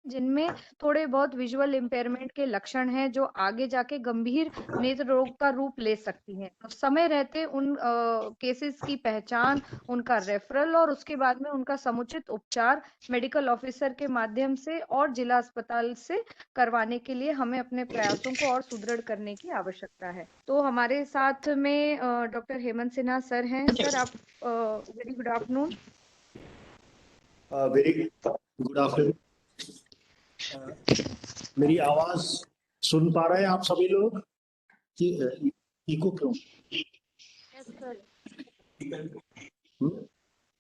जिनमें थोड़े बहुत विजुअल इम्पेयरमेंट के लक्षण हैं जो आगे जाके गंभीर नेत्र रोग का रूप ले सकती हैं। तो समय रहते उन केसेस की पहचान, उनका रेफरल और उसके बाद में उनका समुचित उपचार मेडिकल ऑफिसर के माध्यम से और जिला अस्पताल से करवाने के लिए हमें अपने प्रयासों को और सुदृढ़ करने की आवश्यकता है। तो हमारे साथ में डॉक्टर हेमंत सिन्हा सर हैं। सर, आप very good afternoon. Very good afternoon. मेरी आवाज सुन पा रहे हैं आप सभी लोग कि इको क्यों? Yes sir.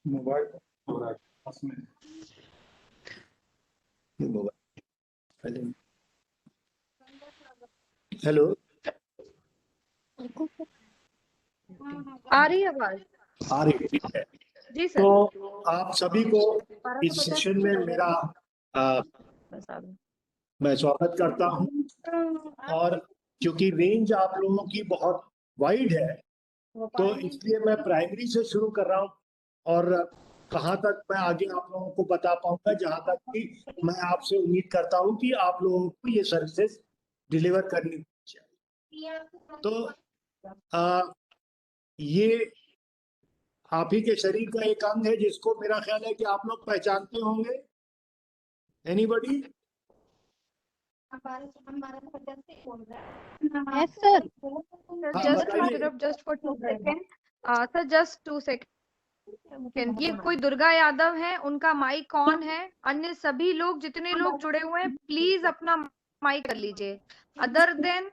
मोबाइल हो रहा है उसमें। मोबाइल हेलो, आ रही है आवाज? आ रही है। जी सर। तो आप सभी को इस सेशन में मेरा मैं स्वागत करता हूं। और क्योंकि रेंज आप लोगों की बहुत वाइड है तो इसलिए मैं प्राइमरी से शुरू कर रहा हूं और कहां तक मैं आगे आप लोगों को बता पाऊंगा, जहां तक कि मैं आपसे उम्मीद करता हूं कि आप लोगों को ये सर्विसेज डिलीवर करनी चाहिए। तो ये आप ही के शरीर का एक अंग है जिसको मेरा ख्याल है कि आप लोग पहचानते होंगे। एनीबॉडी? Yes, sir. हाँ, Just to बताइए। interrupt just for 2 seconds. Sir, just 2 seconds. ये कोई दुर्गा यादव है, उनका माइक ऑन है। अन्य सभी लोग जितने लोग जुड़े हुए हैं प्लीज अपना माइक कर लीजिए। अदर देन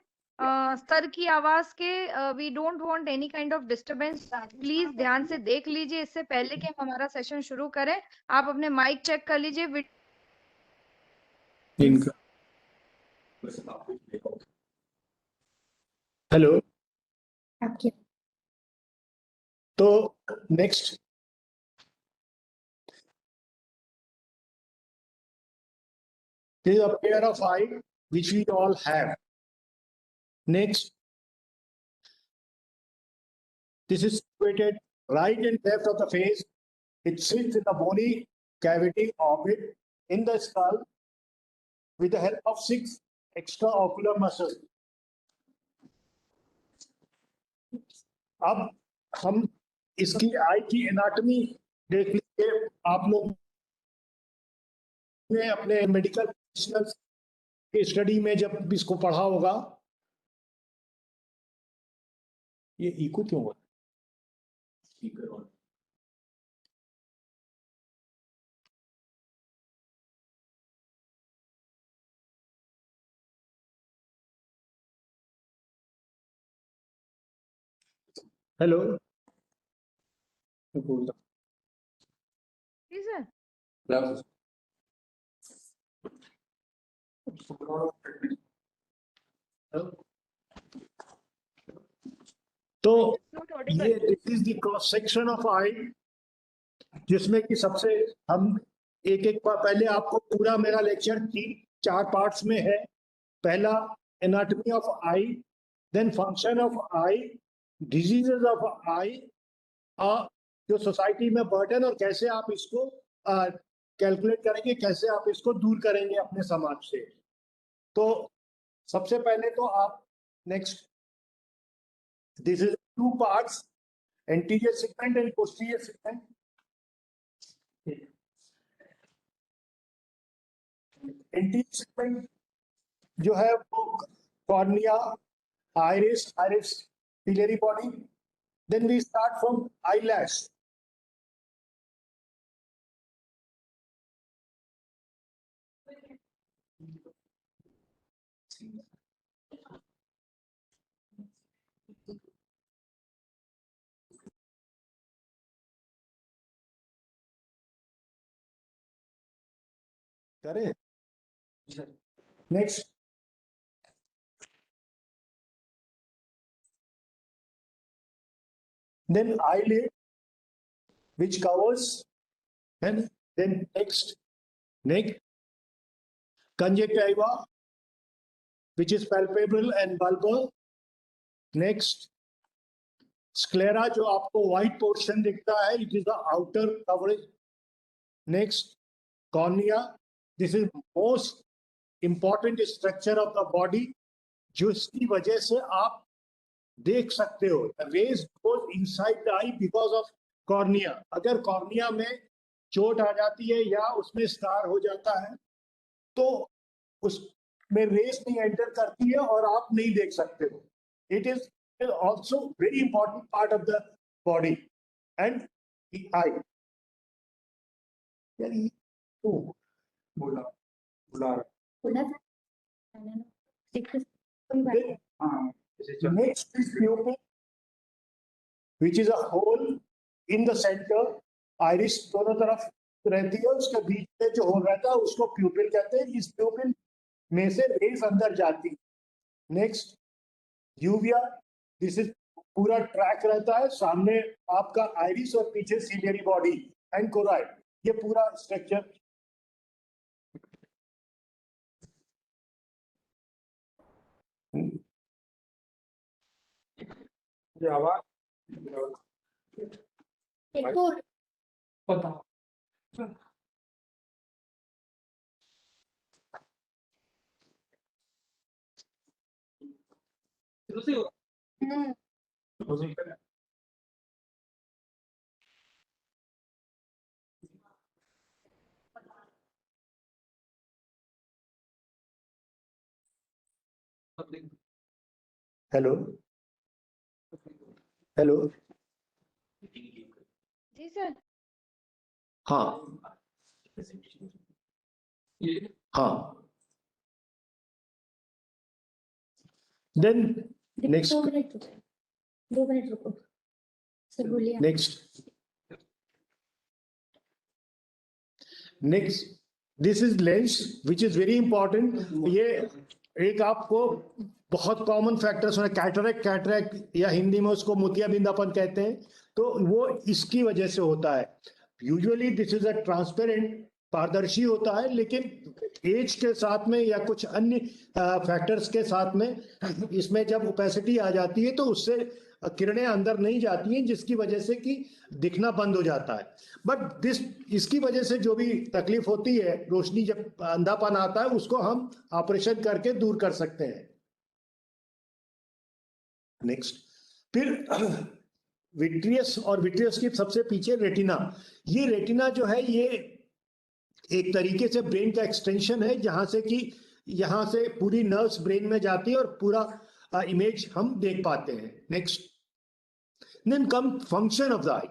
सर की आवाज के we don't want any kind of disturbance. Please ध्यान से देख लीजिए इससे पहले कि हम हमारा सेशन शुरू करें। आप अपने माइक चेक कर लीजिए। इनका हेलो। तो next is a pair of eye which we all have. Next, this is situated right and left of the face. It sits in the bony cavity orbit in the skull with the help of 6 extraocular muscles. अब हम इसकी आई की anatomy देख लीजिए। आप लोग ने अपने मेडिकल प्रोफेशनल्स की स्टडी में जब इसको पढ़ा होगा। ये इको क्यों हुआ? Speaker on. हेलो, जी सर। तो ये this is the cross section of eye, जिसमें कि सबसे हम एक एक पहले आपको पूरा मेरा लेक्चर 3-4 पार्ट्स में है। पहला anatomy of eye, then function of eye, diseases of eye, जो सोसाइटी में बर्डन और कैसे आप इसको कैलकुलेट करेंगे, कैसे आप इसको दूर करेंगे अपने समाज से। तो सबसे पहले तो आप next, this is 2 parts, anterior segment and posterior segment. Anterior segment जो है वो cornea, iris, ciliary body. Then we start from eyelash. करें next, then eyelid which covers, and then next neck, conjunctiva which is palpable and bulbar, next sclera जो आपको white portion दिखता है, it is the outer coverage, next cornea, this is most important structure of the body, जिसकी वजह से आप देख सकते हो। Rays goes inside the eye because of cornea. अगर कॉर्निया में चोट आ जाती है या उसमें स्कार हो जाता है तो उसमें रेस नहीं एंटर करती है और आप नहीं देख सकते हो। It is also very important part of the body and the eye. बोला next is pupil, which is a hole in the center. Iris दोनों तरफ रहती है, उसके बीच में जो होल रहता है उसको प्यूपिल कहते हैं। इस प्यूपिल में से रेस अंदर जाती है। नेक्स्ट यूविया, दिस इज पूरा ट्रैक रहता है, सामने आपका आइरिस और पीछे सिलियरी बॉडी एंड कोराइड, ये पूरा स्ट्रक्चर। बताओ। हेलो हेलो, जी सर। हाँ हाँ, देन नेक्स्ट 2 मिनट रुको सर, बोलिए। Next this is lens which is very important. ये एक आपको बहुत कॉमन फैक्टर्स है, कैटरैक्ट या हिंदी में उसको मोतियाबिंदापन कहते हैं, तो वो इसकी वजह से होता है। Usually this is a transparent, पारदर्शी होता है, लेकिन एज के साथ में या कुछ अन्य फैक्टर्स के साथ में इसमें जब ओपेसिटी आ जाती है तो उससे किरणें अंदर नहीं जाती हैं, जिसकी वजह से कि दिखना बंद हो जाता है। बट इसकी वजह से जो भी तकलीफ होती है, रोशनी जब अंधापन आता है, उसको हम ऑपरेशन करके दूर कर सकते हैं। नेक्स्ट, फिर विट्रियस, और विट्रियस की सबसे पीछे रेटिना। ये रेटिना जो है ये एक तरीके से ब्रेन का एक्सटेंशन है, जहां से कि यहां से पूरी नर्व्स ब्रेन में जाती है और पूरा इमेज हम देख पाते हैं। Next, then come function of the eye.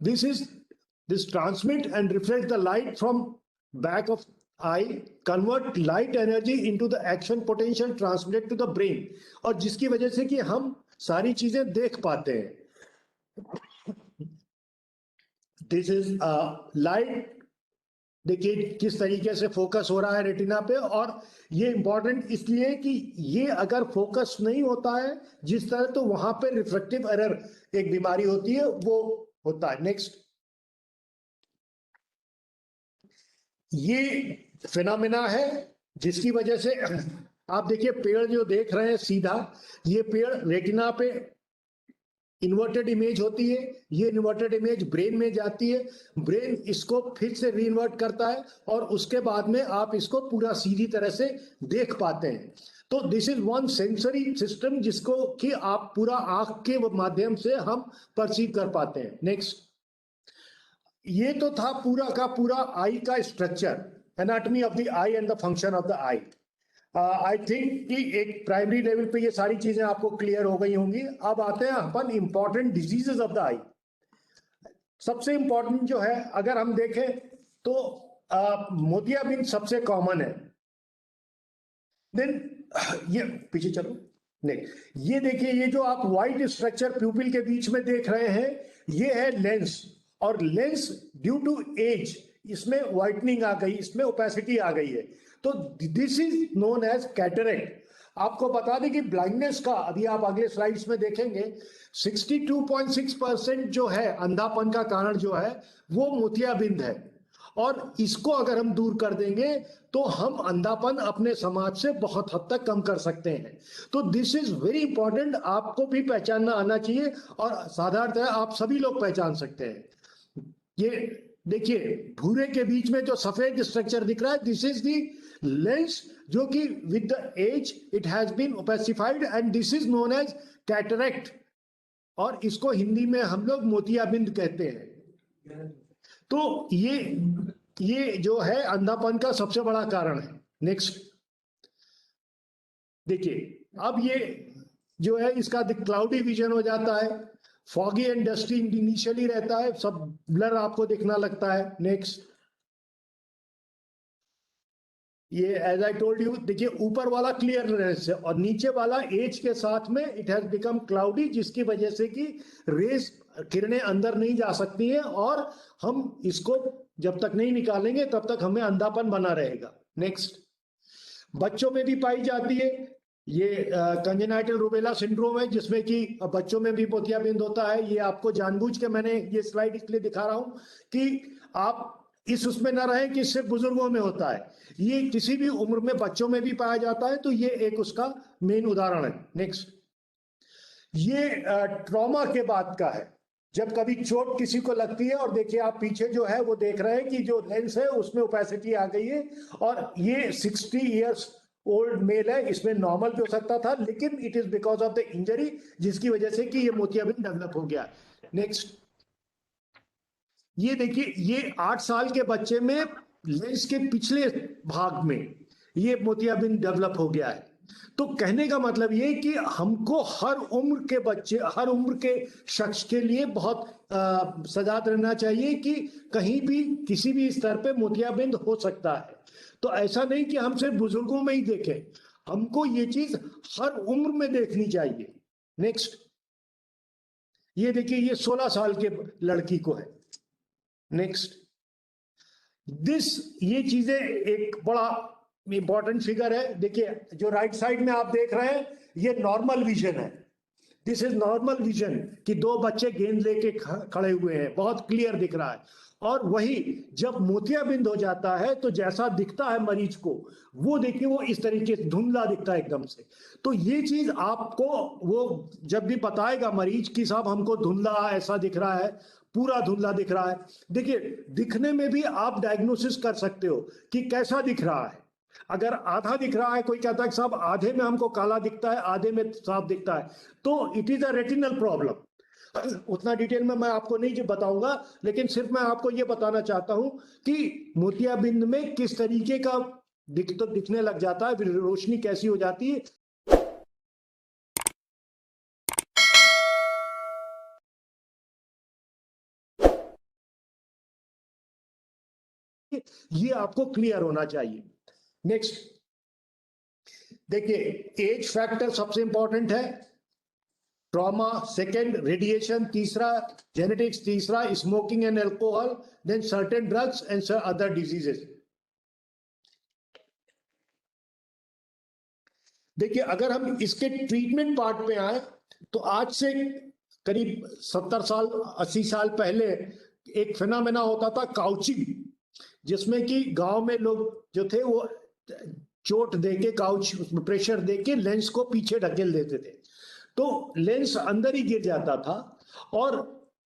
This transmit and reflect the light from back of eye, convert light energy into the action potential transmitted to the brain, और जिसकी वजह से कि हम सारी चीजें देख पाते हैं। दिस इज लाइट, देखिए किस तरीके से फोकस हो रहा है रेटिना पे, और ये इंपॉर्टेंट इसलिए कि ये अगर फोकस नहीं होता है जिस तरह, तो वहां पे रिफ्रैक्टिव एरर एक बीमारी होती है, वो होता है। नेक्स्ट, ये फिनोमेना है जिसकी वजह से आप देखिए पेड़ जो देख रहे हैं सीधा, ये पेड़ रेटिना पे इन्वर्टेड इमेज होती है, ये इन्वर्टेड इमेज ब्रेन में जाती है, ब्रेन इसको फिर से रीइन्वर्ट करता है और उसके बाद में आप इसको पूरा सीधी तरह से देख पाते हैं। तो this is one sensory system जिसको कि आप पूरा आंख के माध्यम से हम परसीव कर पाते हैं। नेक्स्ट, ये तो था पूरा का पूरा आई का structure, anatomy of the I and the function of the I. I think कि एक प्राइमरी लेवल पे ये सारी चीजें आपको क्लियर हो गई होंगी। अब आते हैं अपन इंपॉर्टेंट डिजीजेस ऑफ द आई। सबसे इंपॉर्टेंट जो है अगर हम देखें तो मोतियाबिंद सबसे कॉमन है। देन ये पीछे चलो, नहीं, ये देखिए, ये जो आप व्हाइट स्ट्रक्चर प्यूपिल के बीच में देख रहे हैं, ये है लेंस, और लेंस ड्यू टू एज इसमें व्हाइटनिंग आ गई, इसमें ओपेसिटी आ गई है, तो this is known as cataract. आपको बता दें कि ब्लाइंडनेस का, अभी आप अगले स्लाइड्स में देखेंगे, 62.6% जो है अंधापन का कारण जो है वो मोतियाबिंद है, और इसको अगर हम दूर कर देंगे तो हम अंधापन अपने समाज से बहुत हद तक कम कर सकते हैं। तो दिस इज वेरी इंपॉर्टेंट, आपको भी पहचानना आना चाहिए, और साधारणतः आप सभी लोग पहचान सकते हैं। ये देखिए भूरे के बीच में जो सफेद स्ट्रक्चर दिख रहा है, दिस इज दी लेंस, जो कि with the age it has been opacified and this is known as cataract, और इसको हिंदी में हम लोग मोतियाबिंद कहते हैं। तो ये जो है अंधापन का सबसे बड़ा कारण है। नेक्स्ट देखिए, अब ये जो है इसका क्लाउडी विजन हो जाता है, फॉगी एंड डस्टी इनिशियली रहता है, सब ब्लर आपको दिखना लगता है। नेक्स्ट, ये एज आई टोल्ड यू, देखिए ऊपर वाला क्लियरनेस है और नीचे वाला एज के साथ में इट हैज बिकम क्लाउडी, जिसकी वजह से कि रेस किरणें अंदर नहीं जा सकती हैं और हम इसको जब तक नहीं निकालेंगे तब तक हमें अंधापन बना रहेगा। नेक्स्ट, बच्चों में भी पाई जाती है, ये कंजेनाइटल रूबेला सिंड्रोम है, जिसमें कि बच्चों में भी मोतियाबिंद होता है। ये आपको जानबूझ के मैंने ये स्लाइड इसलिए दिखा रहा हूं कि आप इस उसमें ना रहे कि सिर्फ बुजुर्गों में होता है, ये किसी भी उम्र में बच्चों में भी पाया जाता है, तो ये एक उसका मेन उदाहरण है। नेक्स्ट, ये ट्रॉमा के बाद का है, जब कभी चोट किसी को लगती है और देखिए आप पीछे जो है वो देख रहे हैं कि जो लेंस है उसमें ओपेसिटी आ गई है, और ये 60 इयर्स ओल्ड मेल है, इसमें नॉर्मल भी हो सकता था, लेकिन it is because of the injury, जिसकी वजह से कि ये मोतियाबिंद डेवलप हो गया। नेक्स्ट, ये देखिए, ये 8 साल के बच्चे में लेंस के पिछले भाग में ये मोतियाबिंद डेवलप हो गया है। तो कहने का मतलब ये कि हमको हर उम्र के बच्चे, हर उम्र के शख्स के लिए बहुत सजाग रहना चाहिए कि कहीं भी किसी भी स्तर पे मोतियाबिंद हो सकता है। तो ऐसा नहीं कि हम सिर्फ बुजुर्गों में ही देखें, हमको ये चीज हर उम्र में देखनी चाहिए। नेक्स्ट, ये देखिए, ये 16 साल के लड़की को है। नेक्स्ट, ये चीजें एक बड़ा इंपॉर्टेंट फिगर है। देखिए जो राइट साइड में आप देख रहे हैं ये नॉर्मल विजन है, दिस इज नॉर्मल विजन, कि दो बच्चे गेंद लेके खड़े हुए हैं, बहुत क्लियर दिख रहा है। और वही जब मोतियाबिंद हो जाता है तो जैसा दिखता है मरीज को, वो देखिए वो इस तरीके से धुंधला दिखता है एकदम से। तो ये चीज आपको वो जब भी बताएगा मरीज की साहब हमको धुंधला ऐसा दिख रहा है, पूरा धुंधला दिख रहा है, देखिए दिखने में भी आप डायग्नोसिस कर सकते हो कि कैसा दिख रहा है। अगर आधा दिख रहा है, कोई कहता है साहब आधे में हमको काला दिखता है, आधे में साफ दिखता है, तो it is a retinal problem. उतना डिटेल में मैं आपको नहीं बताऊंगा, लेकिन सिर्फ मैं आपको ये बताना चाहता हूं कि मोतियाबिंद में किस तरीके का दिखने लग जाता है, फिर रोशनी कैसी हो जाती है। ये आपको क्लियर होना चाहिए। नेक्स्ट, देखिए एज फैक्टर सबसे इंपॉर्टेंट है, ट्रॉमा सेकंड, रेडिएशन तीसरा, जेनेटिक्स तीसरा, smoking and alcohol, then certain drugs and other diseases. देखिए अगर हम इसके ट्रीटमेंट पार्ट पे आए तो आज से करीब 70 साल 80 साल पहले एक फिनोमेना होता था काउचिंग, जिसमें कि गांव में लोग जो थे वो चोट देके काउच प्रेशर देके लेंस को पीछे ढकेल देते थे, तो लेंस अंदर ही गिर जाता था और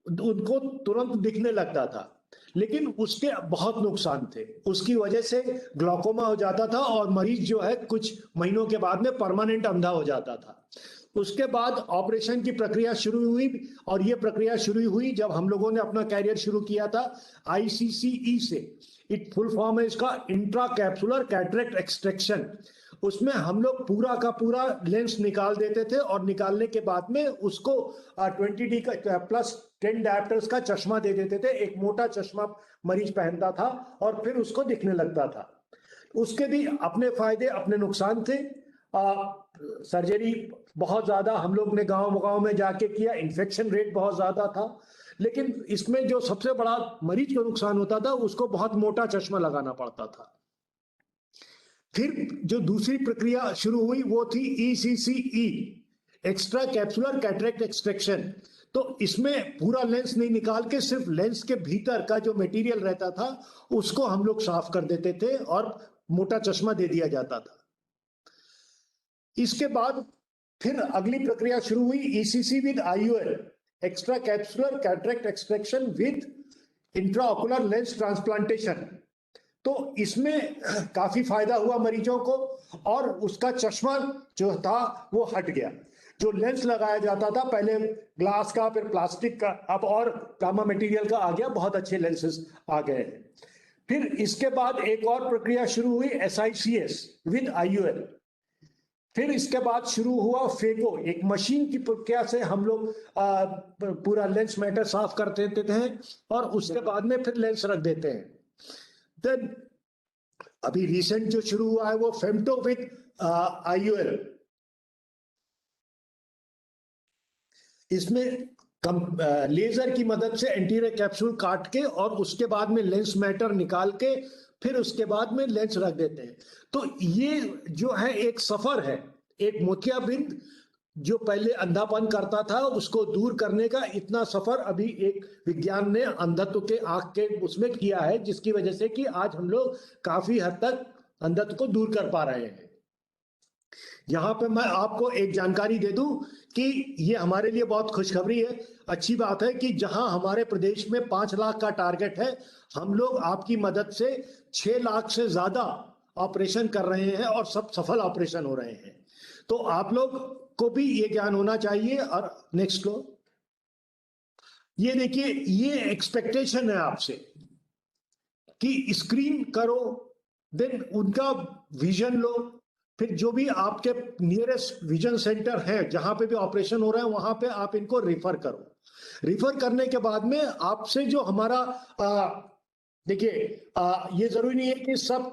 उनको तुरंत दिखने लगता था, लेकिन उसके बहुत नुकसान थे। उसकी वजह से ग्लूकोमा हो जाता था और मरीज जो है कुछ महीनों के बाद में परमानेंट अंधा हो जाता था। उसके बाद ऑपरेशन की प्रक्रिया शुरू हुई, और ये प्रक्रिया शुरू हुई जब हम लोगों ने अपना कैरियर शुरू किया था ICCE से। इट फुल फॉर्म है इसका इंट्रा कैप्सुलर कैटरेक्ट एक्सट्रैक्शन। उसमें हम लोग पूरा का पूरा लेंस निकाल देते थे और निकालने के बाद में उसको 20D का प्लस 10 डायप्टर्स का चश्मा दे देते थे, एक मोटा चश्मा मरीज पहनता था और फिर उसको दिखने लगता था। उसके भी अपने फायदे अपने नुकसान थे। सर्जरी बहुत ज्यादा हम लोग ने गांव में जाके किया, इन्फेक्शन रेट बहुत ज्यादा था, लेकिन इसमें जो सबसे बड़ा मरीज को नुकसान होता था उसको बहुत मोटा चश्मा लगाना पड़ता था। फिर जो दूसरी प्रक्रिया शुरू हुई वो थी ECCE, extra capsular cataract extraction. तो इसमें पूरा लेंस नहीं निकाल के सिर्फ लेंस के भीतर का जो मटेरियल रहता था उसको हम लोग साफ कर देते थे और मोटा चश्मा दे दिया जाता था। इसके बाद फिर अगली प्रक्रिया शुरू हुई ECC with IOL, extra capsular cataract extraction with intraocular lens transplantation. तो इसमें काफी फायदा हुआ मरीजों को और उसका चश्मा जो था वो हट गया। जो लेंस लगाया जाता था पहले ग्लास का, फिर प्लास्टिक का, अब और गामा मटेरियल का आ गया, बहुत अच्छे लेंसेज आ गए हैं। फिर इसके बाद एक और प्रक्रिया शुरू हुई, SICS विद IOL। फिर इसके बाद शुरू हुआ फेको, एक मशीन की प्रक्रिया से हम लोग पूरा लेंस मैटर साफ कर देते थे और उसके बाद में फिर लेंस रख देते हैं। देन अभी रिसेंट जो शुरू हुआ है वो फेमटो विद IOL। इसमें लेजर की मदद से एंटीरियर कैप्सूल काट के और उसके बाद में लेंस मैटर निकाल के फिर उसके बाद में लेंस रख देते हैं। तो ये जो है एक सफर है, एक मोतियाबिंद जो पहले अंधापन करता था उसको दूर करने का इतना सफर अभी एक विज्ञान ने अंधत्व के आंख के उसमें किया है, जिसकी वजह से कि आज हम लोग काफी हद तक अंधत्व को दूर कर पा रहे हैं। यहाँ पे मैं आपको एक जानकारी दे दूं कि ये हमारे लिए बहुत खुशखबरी है, अच्छी बात है कि जहां हमारे प्रदेश में 5 लाख का टारगेट है, हम लोग आपकी मदद से 6 लाख से ज्यादा ऑपरेशन कर रहे हैं और सब सफल ऑपरेशन हो रहे हैं। तो आप लोग को भी ये ज्ञान होना चाहिए। और नेक्स्ट फ्लो, ये देखिए, ये एक्सपेक्टेशन है आपसे कि स्क्रीन करो, देन उनका विजन लो, फिर जो भी आपके नियरेस्ट विजन सेंटर है जहां पे भी ऑपरेशन हो रहा है वहां पे आप इनको रिफर करो। रिफर करने के बाद में आपसे जो हमारा देखिए, ये जरूरी नहीं है कि सब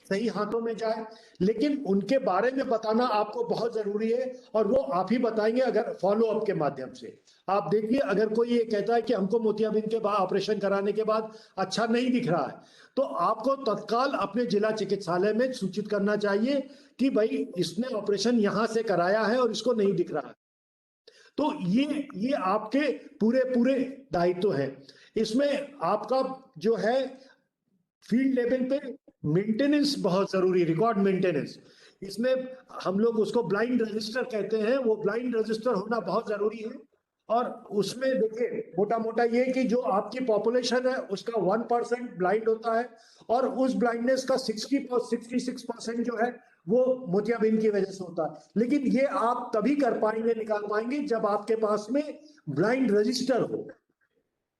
सही हाथों में जाए, लेकिन उनके बारे में बताना आपको बहुत जरूरी है और वो आप ही बताएंगे अगर फॉलो अप के माध्यम से। आप देखिए, अगर कोई ये कहता है कि हमको मोतियाबिंद के बाद ऑपरेशन कराने के बाद अच्छा नहीं दिख रहा है, तो आपको तत्काल अपने जिला चिकित्सालय में सूचित करना चाहिए कि भाई इसने ऑपरेशन यहां से कराया है और इसको नहीं दिख रहा है। तो ये आपके पूरे दायित्व है। इसमें आपका जो है फील्ड लेवल पे मेंटेनेंस बहुत जरूरी, रिकॉर्ड मेंटेनेंस। इसमें हम लोग उसको ब्लाइंड रजिस्टर कहते हैं, वो ब्लाइंड रजिस्टर होना बहुत जरूरी है। और उसमें देखिए, मोटा मोटा ये कि जो आपकी पॉपुलेशन है उसका 1% ब्लाइंड होता है और उस ब्लाइंडनेस का 66% जो है वो मोतियाबिंद की वजह से होता है। लेकिन ये आप तभी कर पाएंगे, निकाल पाएंगे जब आपके पास में ब्लाइंड रजिस्टर हो,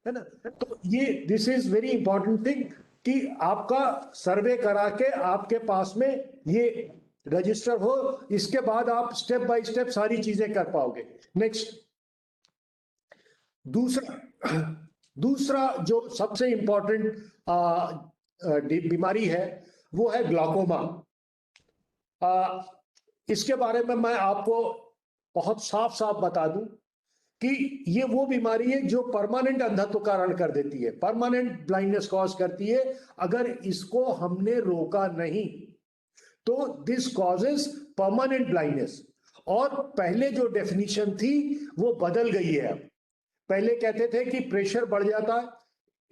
है ना। तो ये this is very important thing कि आपका सर्वे करा के आपके पास में ये रजिस्टर हो, इसके बाद आप स्टेप बाय स्टेप सारी चीजें कर पाओगे। नेक्स्ट, दूसरा जो सबसे इंपॉर्टेंट बीमारी है वो है ग्लाकोमा। इसके बारे में मैं आपको बहुत साफ साफ बता दूं कि ये वो बीमारी है जो परमानेंट अंधत्व कारण कर देती है, परमानेंट ब्लाइंडनेस कॉज करती है। अगर इसको हमने रोका नहीं तो दिस कॉजेस परमानेंट ब्लाइंडनेस। और पहले जो डेफिनेशन थी वो बदल गई है। अब पहले कहते थे कि प्रेशर बढ़ जाता है,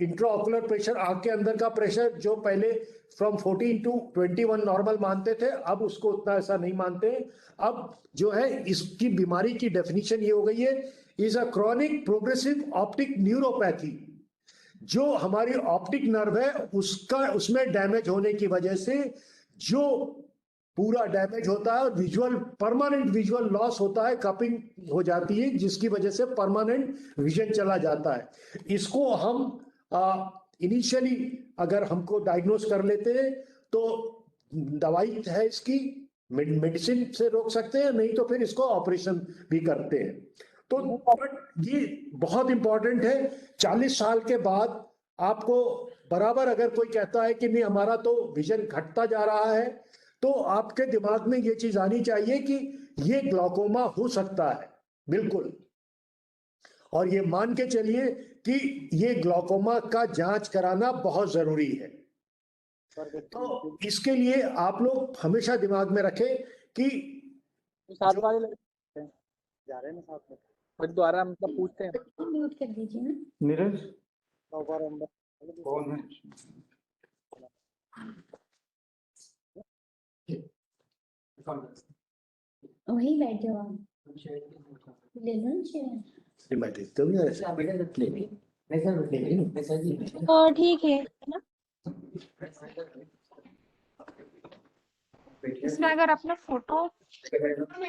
इंट्राऑकुलर प्रेशर, आंख के अंदर का प्रेशर जो पहले फ्रॉम 14 to 21 नॉर्मल मानते थे, अब उसको उतना ऐसा नहीं मानते। अब जो है इसकी बीमारी की डेफिनेशन ये हो गई है, is a chronic progressive optic neuropathy. जो हमारी ऑप्टिक नर्व है उसमें डैमेज होने की वजह से जो पूरा डैमेज होता है और विजुअल, परमानेंट विजुअल लॉस होता है, कपिंग हो जाती है जिसकी वजह से परमानेंट विजन चला जाता है। इसको हम इनिशियली अगर हमको डायग्नोस कर लेते हैं तो दवाई है इसकी, मेडिसिन से रोक सकते हैं, नहीं तो फिर इसको ऑपरेशन भी करते हैं। तो ये बहुत इंपॉर्टेंट है। 40 साल के बाद आपको बराबर अगर कोई कहता है कि नहीं हमारा तो विजन घटता जा रहा है, तो आपके दिमाग में ये चीज आनी चाहिए कि ये ग्लाकोमा हो सकता है, बिल्कुल। और ये मान के चलिए कि ये ग्लाकोमा का जांच कराना बहुत जरूरी है। तो इसके लिए आप लोग हमेशा दिमाग में रखें कि साथ वाले जा रहे हैं ना साथ में, फिर दोबारा मतलब पूछते हैं। म्यूट कर दीजिए ना नीरज, कौन है? वहीं बैठे हो आप, ले लो ना चेयर। मैं देखता हूँ और ठीक है ना। इसमें अगर अपना फोटो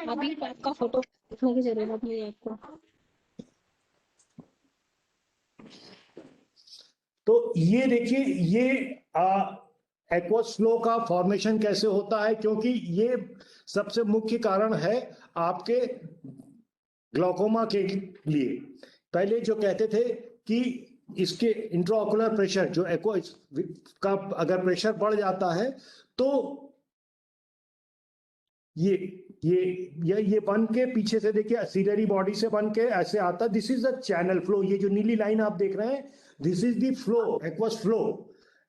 अभी आपका फोटो देखने की जरूरत नहीं है आपको। तो ये देखिए, ये एक्वस फ्लो का फॉर्मेशन कैसे होता है, क्योंकि ये सबसे मुख्य कारण है आपके ग्लाउकोमा के लिए। पहले जो कहते थे कि इसके इंट्राओकुलर प्रेशर जो एक्वस का अगर प्रेशर बढ़ जाता है तो ये बन के पीछे से देखिए सीलरी बॉडी से बन के ऐसे आता, this is the channel flow. ये जो नीली लाइन आप देख रहे हैं, this is the flow, aqueous flow,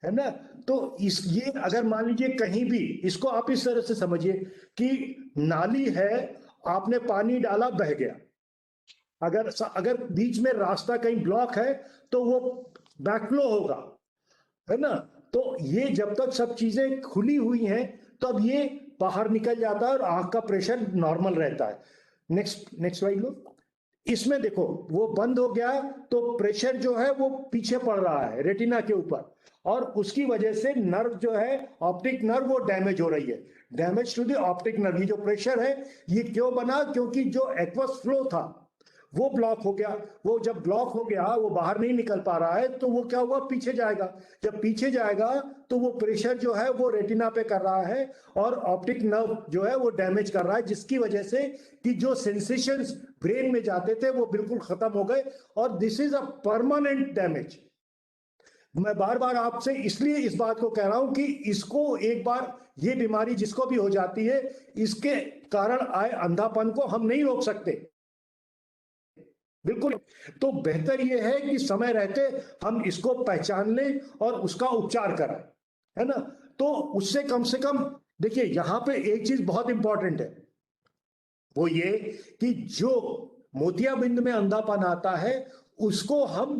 है ना। तो ये अगर मान लीजिए कहीं भी, इसको आप इस तरह से समझिए कि नाली है, आपने पानी डाला, बह गया। अगर बीच में रास्ता कहीं ब्लॉक है तो वो बैकफ्लो होगा, है ना। तो ये जब तक सब चीजें खुली हुई हैं तब ये बाहर निकल जाता है और आंख का प्रेशर नॉर्मल रहता है। नेक्स्ट स्लाइड लो। इसमें देखो वो बंद हो गया तो प्रेशर जो है वो पीछे पड़ रहा है रेटिना के ऊपर, और उसकी वजह से नर्व जो है, ऑप्टिक नर्व, वो डैमेज हो रही है। Damage to the optic nerve. ये जो प्रेशर है ये क्यों बना? क्योंकि जो एक्वस फ्लो था वो ब्लॉक हो गया। वो जब ब्लॉक हो गया, वो बाहर नहीं निकल पा रहा है, तो वो क्या हुआ, पीछे जाएगा। जब पीछे जाएगा तो वो प्रेशर जो है वो रेटिना पे कर रहा है और ऑप्टिक नर्व जो है वो डैमेज कर रहा है, जिसकी वजह से कि जो सेंसेशंस ब्रेन में जाते थे वो बिल्कुल खत्म हो गए, और this is a permanent damage. मैं बार बार आपसे इसलिए इस बात को कह रहा हूं कि इसको एक बार ये बीमारी जिसको भी हो जाती है, इसके कारण आए अंधापन को हम नहीं रोक सकते, बिल्कुल। तो बेहतर यह है कि समय रहते हम इसको पहचान लें और उसका उपचार कराएं, है ना। तो उससे कम से कम देखिए, यहां पे एक चीज बहुत इंपॉर्टेंट है, वो ये कि जो मोतियाबिंद में अंधापन आता है उसको हम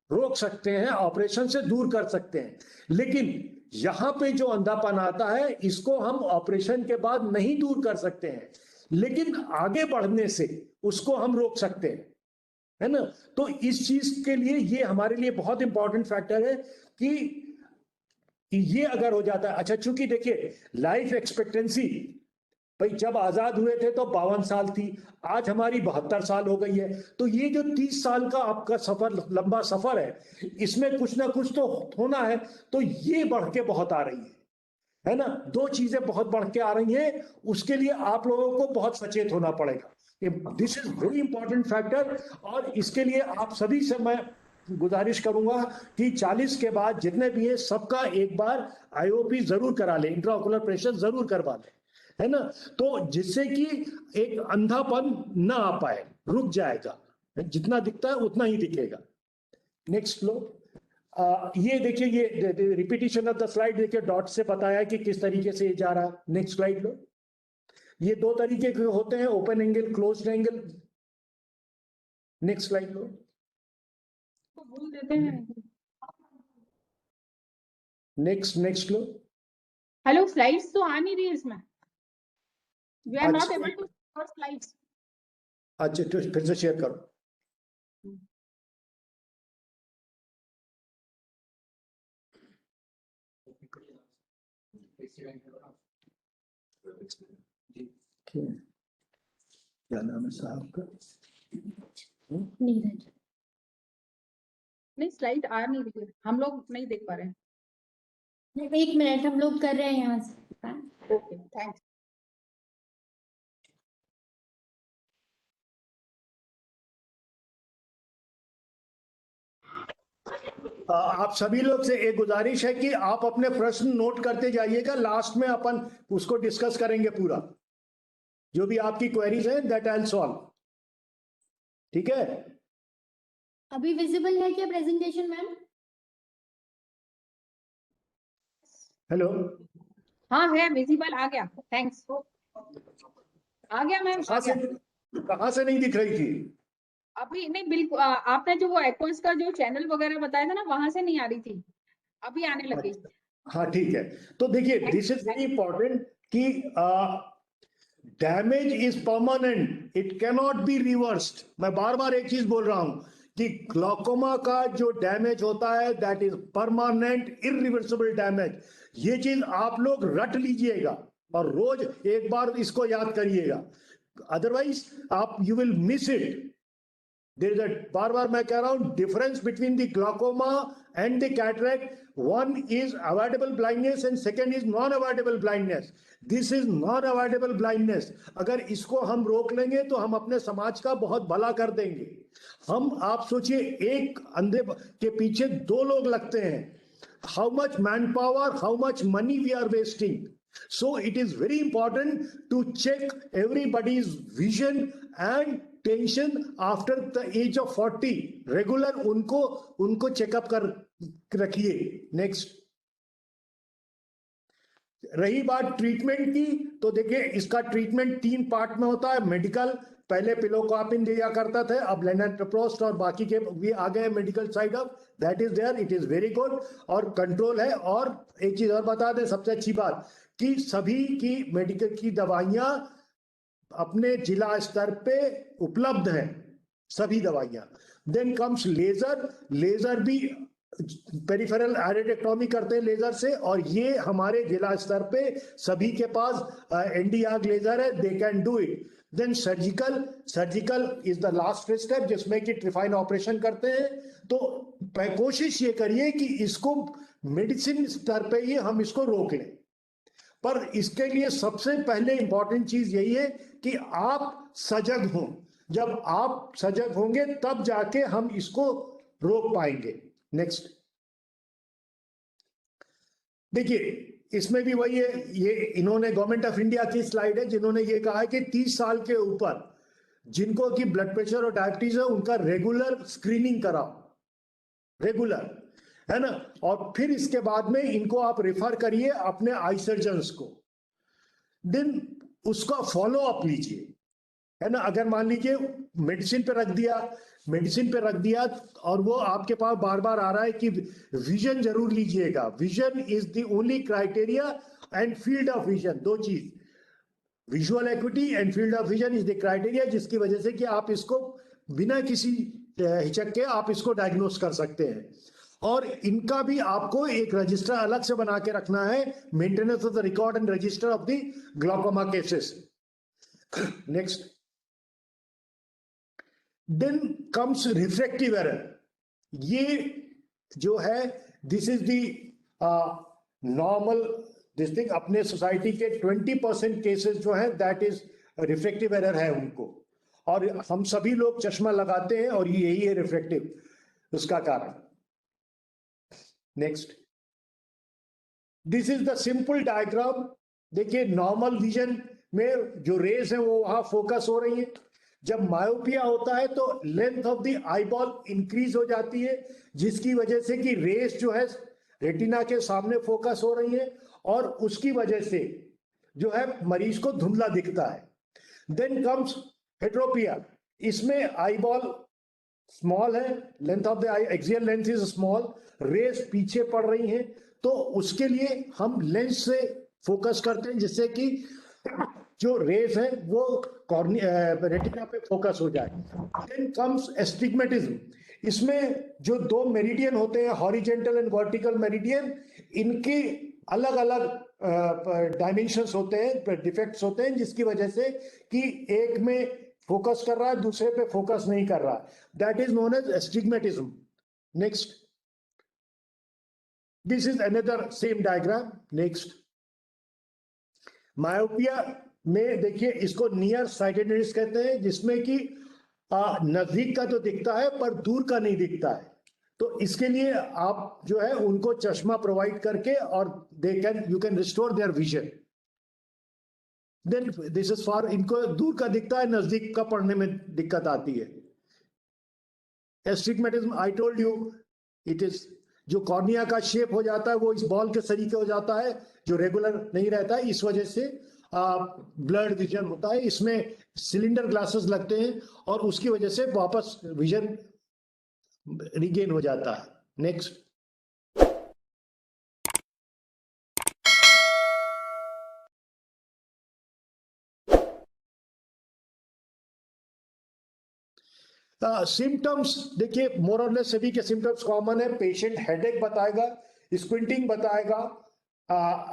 रोक सकते हैं, ऑपरेशन से दूर कर सकते हैं। लेकिन यहां पे जो अंधापन आता है इसको हम ऑपरेशन के बाद नहीं दूर कर सकते हैं, लेकिन आगे बढ़ने से उसको हम रोक सकते हैं, है ना। तो इस चीज के लिए ये हमारे लिए बहुत इंपॉर्टेंट फैक्टर है कि ये अगर हो जाता है। अच्छा, चूंकि देखिए लाइफ एक्सपेक्टेंसी भाई जब आजाद हुए थे तो 52 साल थी, आज हमारी 72 साल हो गई है। तो ये जो 30 साल का आपका सफर, लंबा सफर है, इसमें कुछ ना कुछ तो होना है। तो ये बढ़ के बहुत आ रही है ना। दो चीजें बहुत बढ़ के आ रही हैं, उसके लिए आप लोगों को बहुत सचेत होना पड़ेगा। This is very important factor. और इसके लिए आप सभी से मैं गुजारिश करूंगा कि 40 के बाद जितने भी है सबका एक बार आईओपी जरूर करा ले, इंट्राओकुलर प्रेशर जरूर करवा ले, है ना। तो जिससे कि एक अंधापन ना आ पाए, रुक जाएगा, जितना दिखता है उतना ही दिखेगा। नेक्स्ट लो। ये देखिए, ये रिपीटिशन ऑफ द स्लाइड देखिए, डॉट से बताया कि किस तरीके से ये जा रहा है। नेक्स्ट स्लाइड लो। ये दो तरीके के होते हैं, open angle, closed angle. Next slide लो। बोल देते हैं। नेक्स्ट लो। हेलो, स्लाइड्स तो आ नहीं रही इसमें। वी आर नॉट अच्छा। Able to show slides. अच्छा, तो फिर से शेयर करो। क्या नाम है साहब का? नीरज। नहीं, स्लाइड आ नहीं रही है, हम लोग नहीं देख पा रहे हैं। एक मिनट, हम लोग कर रहे हैं यहाँ से। Okay, thanks. आप सभी लोग से एक गुजारिश है कि आप अपने प्रश्न नोट करते जाइएगा, लास्ट में अपन उसको डिस्कस करेंगे पूरा। जो भी आपकी क्वेरीज है दैट आई विल सॉल्व, ठीक है। अभी विजिबल है क्या प्रेजेंटेशन मैम? हेलो। हाँ है विजिबल, आ गया, थैंक्स। आ गया मैम, आ गया। कहाँ से नहीं दिख रही थी? अभी नहीं, बिल्कुल आपने जो वो एक्वस का जो चैनल वगैरह बताया था ना, वहां से नहीं आ रही थी, अभी आने लगी। हाँ ठीक है। तो देखिए, दिस इज वेरी इंपॉर्टेंट कि damage is permanent, it cannot be reversed. मैं बार बार एक चीज बोल रहा हूं, कि ग्लाकोमा का जो डैमेज होता है that is permanent irreversible damage. ये चीज आप लोग रट लीजिएगा और रोज एक बार इसको याद करिएगा, अदरवाइज आप you will miss it. There is a, बार बार मैं कह रहा हूं, difference between the glaucoma and the cataract, one is avoidable blindness and second is non avoidable blindness. This is non avoidable blindness. अगर इसको हम रोक लेंगे तो हम अपने समाज का बहुत भला कर देंगे। हम, आप सोचिए, एक अंधे के पीछे दो लोग लगते हैं, how much manpower, how much money we are wasting. So it is very important to check everybody's vision and tension after the age of 40, regular उनको चेकअप कर रखिए। नेक्स्ट, रही बात ट्रीटमेंट की, तो देखिए इसका ट्रीटमेंट 3 पार्ट में होता है। मेडिकल, पहले पिलोकार्पिन दिया करता था, अब लेनाट्रोप्रोस्ट और बाकी के भी आ गए medical side of that is there, it is very good और कंट्रोल है। और एक चीज और बता दें, सबसे अच्छी बात कि सभी की मेडिकल की दवाइयां अपने जिला स्तर पे उपलब्ध हैं, सभी दवाइयां। देन कम्स लेजर, लेजर भी पेरिफेरल आयरेक्टोमी करते हैं लेजर से, और ये हमारे जिला स्तर पे सभी के पास एनडीआर लेजर है, they can do it. Then surgical, surgical is the last step जिसमें कि ट्रिफाइन ऑपरेशन करते हैं। तो कोशिश ये करिए कि इसको मेडिसिन स्तर पे ही हम इसको रोक लें, पर इसके लिए सबसे पहले इंपॉर्टेंट चीज यही है कि आप सजग हों। जब आप सजग होंगे तब जाके हम इसको रोक पाएंगे। नेक्स्ट, देखिए इसमें भी वही है, ये इन्होंने गवर्नमेंट ऑफ इंडिया की स्लाइड है जिन्होंने ये कहा है कि 30 साल के ऊपर जिनको की ब्लड प्रेशर और डायबिटीज है उनका रेगुलर स्क्रीनिंग कराओ, रेगुलर, है ना। और फिर इसके बाद में इनको आप रेफर करिए अपने आई सर्जन्स को, देन उसका फॉलो अप लीजिए, है ना। अगर मान लीजिए मेडिसिन पे रख दिया, मेडिसिन पे रख दिया और वो आपके पास बार बार आ रहा है कि विजन जरूर लीजिएगा। Vision is the only criteria and field of vision, दो चीज, visual equity and field of vision is the criteria जिसकी वजह से कि आप इसको बिना किसी हिचक के आप इसको डायग्नोस कर सकते हैं। और इनका भी आपको एक रजिस्टर अलग से बना के रखना है, maintenance of the record and register of the glaucoma cases. Next, then comes refractive error. ये जो है this is the normal this thing, अपने सोसाइटी के 20% केसेस जो है दैट इज रिफ्रैक्टिव एरर है उनको, और हम सभी लोग चश्मा लगाते हैं और यही है रिफ्रैक्टिव उसका कारण। Next, this is the simple diagram. देखिए नॉर्मल विजन में जो रेज है वो वहां फोकस हो रही है। जब मायोपिया होता है तो length of the eyeball increase हो जाती है जिसकी वजह से कि रेज जो है रेटिना के सामने फोकस हो रही है और उसकी वजह से जो है मरीज को धुंधला दिखता है। देन कम्स हेट्रोपिया, इसमें आईबॉल स्मॉल है, length of the eye axial length is small, rays पीछे पड़ रही हैं, तो उसके लिए हम लेंस से फोकस करते हैं जिससे कि जो रेज है वो रेटिना पे फोकस हो जाए। देन कम्स एस्टिग्मेटिज्म, इसमें जो 2 मेरिडियन होते हैं, हॉरिजेंटल एंड वर्टिकल मेरिडियन, इनके अलग अलग डायमेंशंस होते हैं, डिफेक्ट्स होते हैं जिसकी वजह से कि एक में फोकस कर रहा है दूसरे पे फोकस नहीं कर रहा, that is known as astigmatism. Next, this is another same diagram. Next, myopia में देखिए इसको नियर साइटेडनेस कहते हैं जिसमें कि नजदीक का तो दिखता है पर दूर का नहीं दिखता है, तो इसके लिए आप जो है उनको चश्मा प्रोवाइड करके और you can restore their vision. Then this is for, इनको दूर का दिखता है, नजदीक का पढ़ने में दिक्कत आती है। Astigmatism I told you, it is जो कॉर्निया का शेप हो जाता है वो इस बॉल के तरीके हो जाता है जो रेगुलर नहीं रहता है, इस वजह से ब्लड विजन होता है। इसमें सिलेंडर ग्लासेस लगते हैं और उसकी वजह से वापस विजन रिगेन हो जाता है। नेक्स्ट, सिम्टम्स देखिए, मोर और लेस सभी के सिम्टम्स कॉमन है। पेशेंट हेडेक बताएगा, स्क्विंटिंग बताएगा,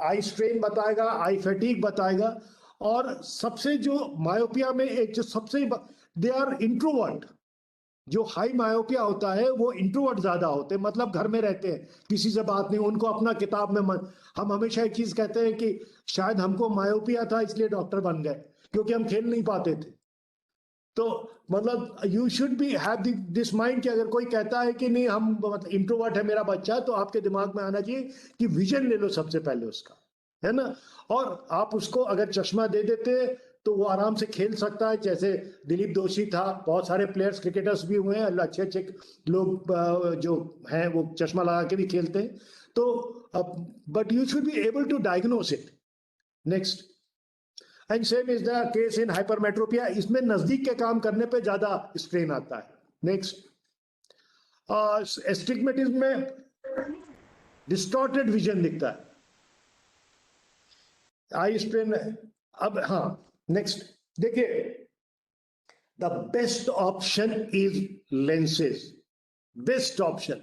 आई स्ट्रेन बताएगा, आई फैटिग बताएगा, और सबसे जो मायोपिया में एक जो सबसे दे आर इंट्रोवर्ट। जो हाई मायोपिया होता है वो इंट्रोवर्ट ज्यादा होते हैं, मतलब घर में रहते हैं, किसी से बात नहीं, उनको अपना किताब में हम हमेशा एक चीज कहते हैं कि शायद हमको मायोपिया था इसलिए डॉक्टर बन गए, क्योंकि हम खेल नहीं पाते थे। तो मतलब you should B have this mind कि अगर कोई कहता है कि नहीं हम मतलब इंट्रोवर्ट है मेरा बच्चा, तो आपके दिमाग में आना चाहिए कि विजन ले लो सबसे पहले उसका, है ना। और आप उसको अगर चश्मा दे देते तो वो आराम से खेल सकता है, जैसे दिलीप दोषी था, बहुत सारे प्लेयर्स क्रिकेटर्स भी हुए हैं, अच्छे अच्छे लोग जो हैं वो चश्मा लगा के भी खेलते हैं। तो but you should be able to diagnose it. Next, and same is the case in hypermetropia, इसमें नजदीक के काम करने पे ज्यादा स्ट्रेन आता है। नेक्स्ट, एस्टिग्मेटिज्म में डिस्टॉर्टेड विजन दिखता है, आई स्ट्रेन। अब हाँ, नेक्स्ट देखिए, the best option is lenses, best option.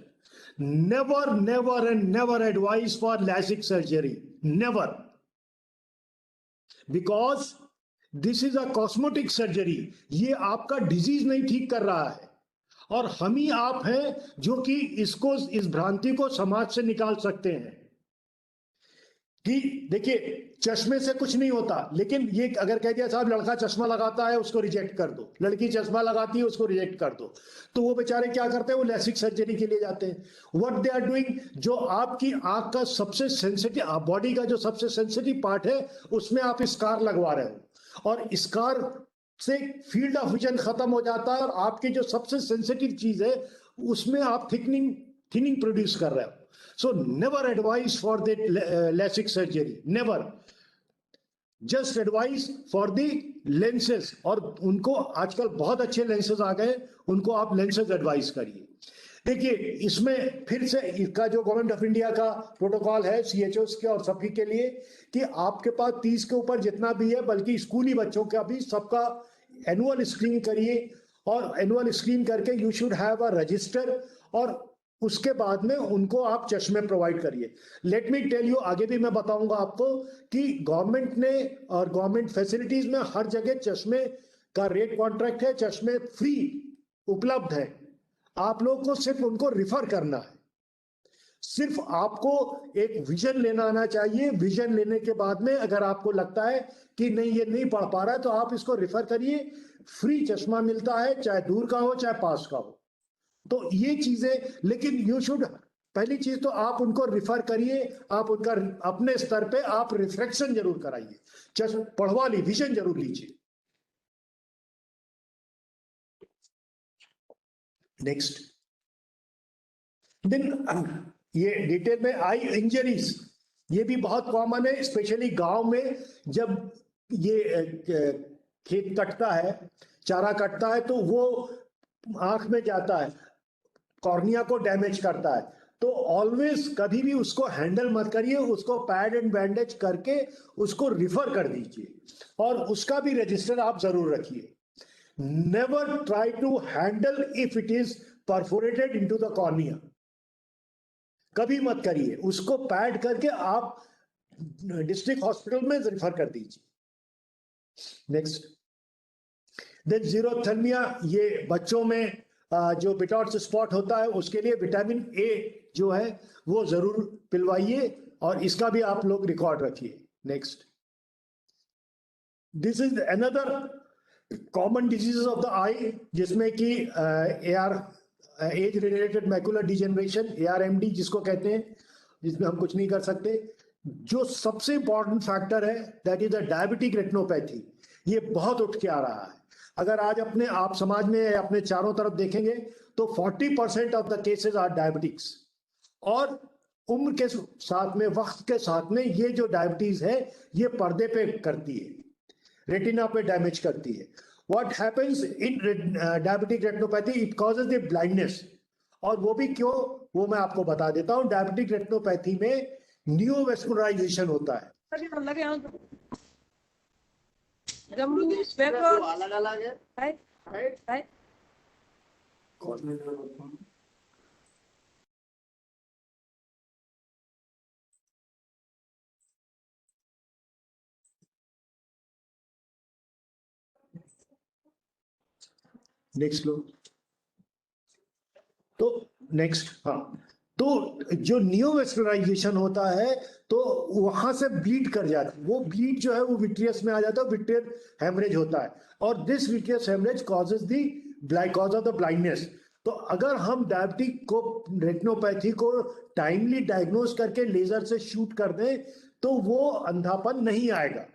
Never never and never advice for LASIK surgery, never, because this is a cosmetic surgery. ये आपका डिजीज नहीं ठीक कर रहा है, और हम ही आप हैं जो कि इसको, इस भ्रांति को समाज से निकाल सकते हैं कि देखिए चश्मे से कुछ नहीं होता, लेकिन ये अगर कह दिया साहब लड़का चश्मा लगाता है उसको रिजेक्ट कर दो, लड़की चश्मा लगाती है उसको रिजेक्ट कर दो, तो वो बेचारे क्या करते हैं, वो लैसिक सर्जरी के लिए जाते हैं। व्हाट दे आर डूइंग, जो आपकी आंख का सबसे सेंसिटिव, बॉडी का जो सबसे सेंसिटिव पार्ट है उसमें आप स्कार लगवा रहे हो, और स्कार से फील्ड ऑफ विजन खत्म हो जाता है, और आपकी जो सबसे सेंसिटिव चीज है उसमें आप थिनिंग प्रोड्यूस कर रहे हो। So never advise for the LASIK surgery, never. Just advise for the lenses, और उनको आजकल बहुत अच्छे लेंसेज आ गए, उनको आप लेंसेज एडवाइस करिए। देखिए इसमें फिर से इसका जो गवर्नमेंट ऑफ इंडिया का प्रोटोकॉल है CHOs के और सभी के लिए, कि आपके पास 30 के ऊपर जितना भी है, बल्कि स्कूली बच्चों का भी सबका एनुअल स्क्रीन करिए, और एनुअल स्क्रीन करके you should have a resistor, और उसके बाद में उनको आप चश्मे प्रोवाइड करिए। लेट मी टेल यू, आगे भी मैं बताऊंगा आपको कि गवर्नमेंट ने और गवर्नमेंट फैसिलिटीज में हर जगह चश्मे का रेट कॉन्ट्रैक्ट है, चश्मे फ्री उपलब्ध है, आप लोग को सिर्फ उनको रिफर करना है। सिर्फ आपको एक विजन लेना आना चाहिए, विजन लेने के बाद में अगर आपको लगता है कि नहीं ये नहीं पढ़ पा रहा है, तो आप इसको रिफर करिए, फ्री चश्मा मिलता है, चाहे दूर का हो चाहे पास का हो। तो ये चीजें, लेकिन यू शुड, पहली चीज तो आप उनको रिफर करिए, आप उनका अपने स्तर पे आप रिफ्लेक्शन जरूर कराइए, पढ़वा ली, विजन जरूर लीजिए। नेक्स्ट, देन ये डिटेल में आई इंजरीज, ये भी बहुत कॉमन है, स्पेशली गांव में जब ये खेत कटता है, चारा कटता है, तो वो आंख में जाता है, कॉर्निया को डैमेज करता है, तो ऑलवेज कभी भी उसको हैंडल मत करिए, उसको पैड एंड बैंडेज करके उसको रिफर कर दीजिए, और उसका भी रजिस्टर आप जरूर रखिए। Never try to handle if it is perforated into the cornea, कभी मत करिए, उसको पैड करके आप डिस्ट्रिक्ट हॉस्पिटल में रिफर कर दीजिए। नेक्स्ट, देन जीरोथर्मिया, ये बच्चों में जो बिटॉट्स स्पॉट होता है उसके लिए विटामिन ए जो है वो जरूर पिलवाइए, और इसका भी आप लोग रिकॉर्ड रखिए। Next, this is another common diseases of the eye, जिसमें कि age related macular degeneration, ARMD जिसको कहते हैं, जिसमें हम कुछ नहीं कर सकते। जो सबसे इंपॉर्टेंट फैक्टर है that is the diabetic retinopathy, ये बहुत उठ के आ रहा है। अगर आज अपने आप समाज में अपने चारों तरफ देखेंगे तो 40% of the cases are diabetics, और उम्र के साथ में, वक्त के साथ में, ये जो डायबिटीज है ये पर्दे पे करती है, रेटिना पे डैमेज करती है। What happens in diabetic retinopathy, it causes the blindness, और वो भी क्यों, वो मैं आपको बता देता हूं। डायबिटिक रेटिनोपैथी में नियोवेस्कुलराइजेशन होता है, नेक्स्ट लो। तो नेक्स्ट, हाँ, तो जो नियोवेस्कुलराइजेशन होता है तो वहां से ब्लीड कर जाता है, वो ब्लीड जो है वो विट्रियस में आ जाता है, विट्रियल हेमरेज होता है, और this vitreous haemorrhage causes the cause of the blindness. तो अगर हम डायबिटिक को, रेटिनोपैथी को टाइमली डायग्नोज करके लेजर से शूट कर दें तो वो अंधापन नहीं आएगा।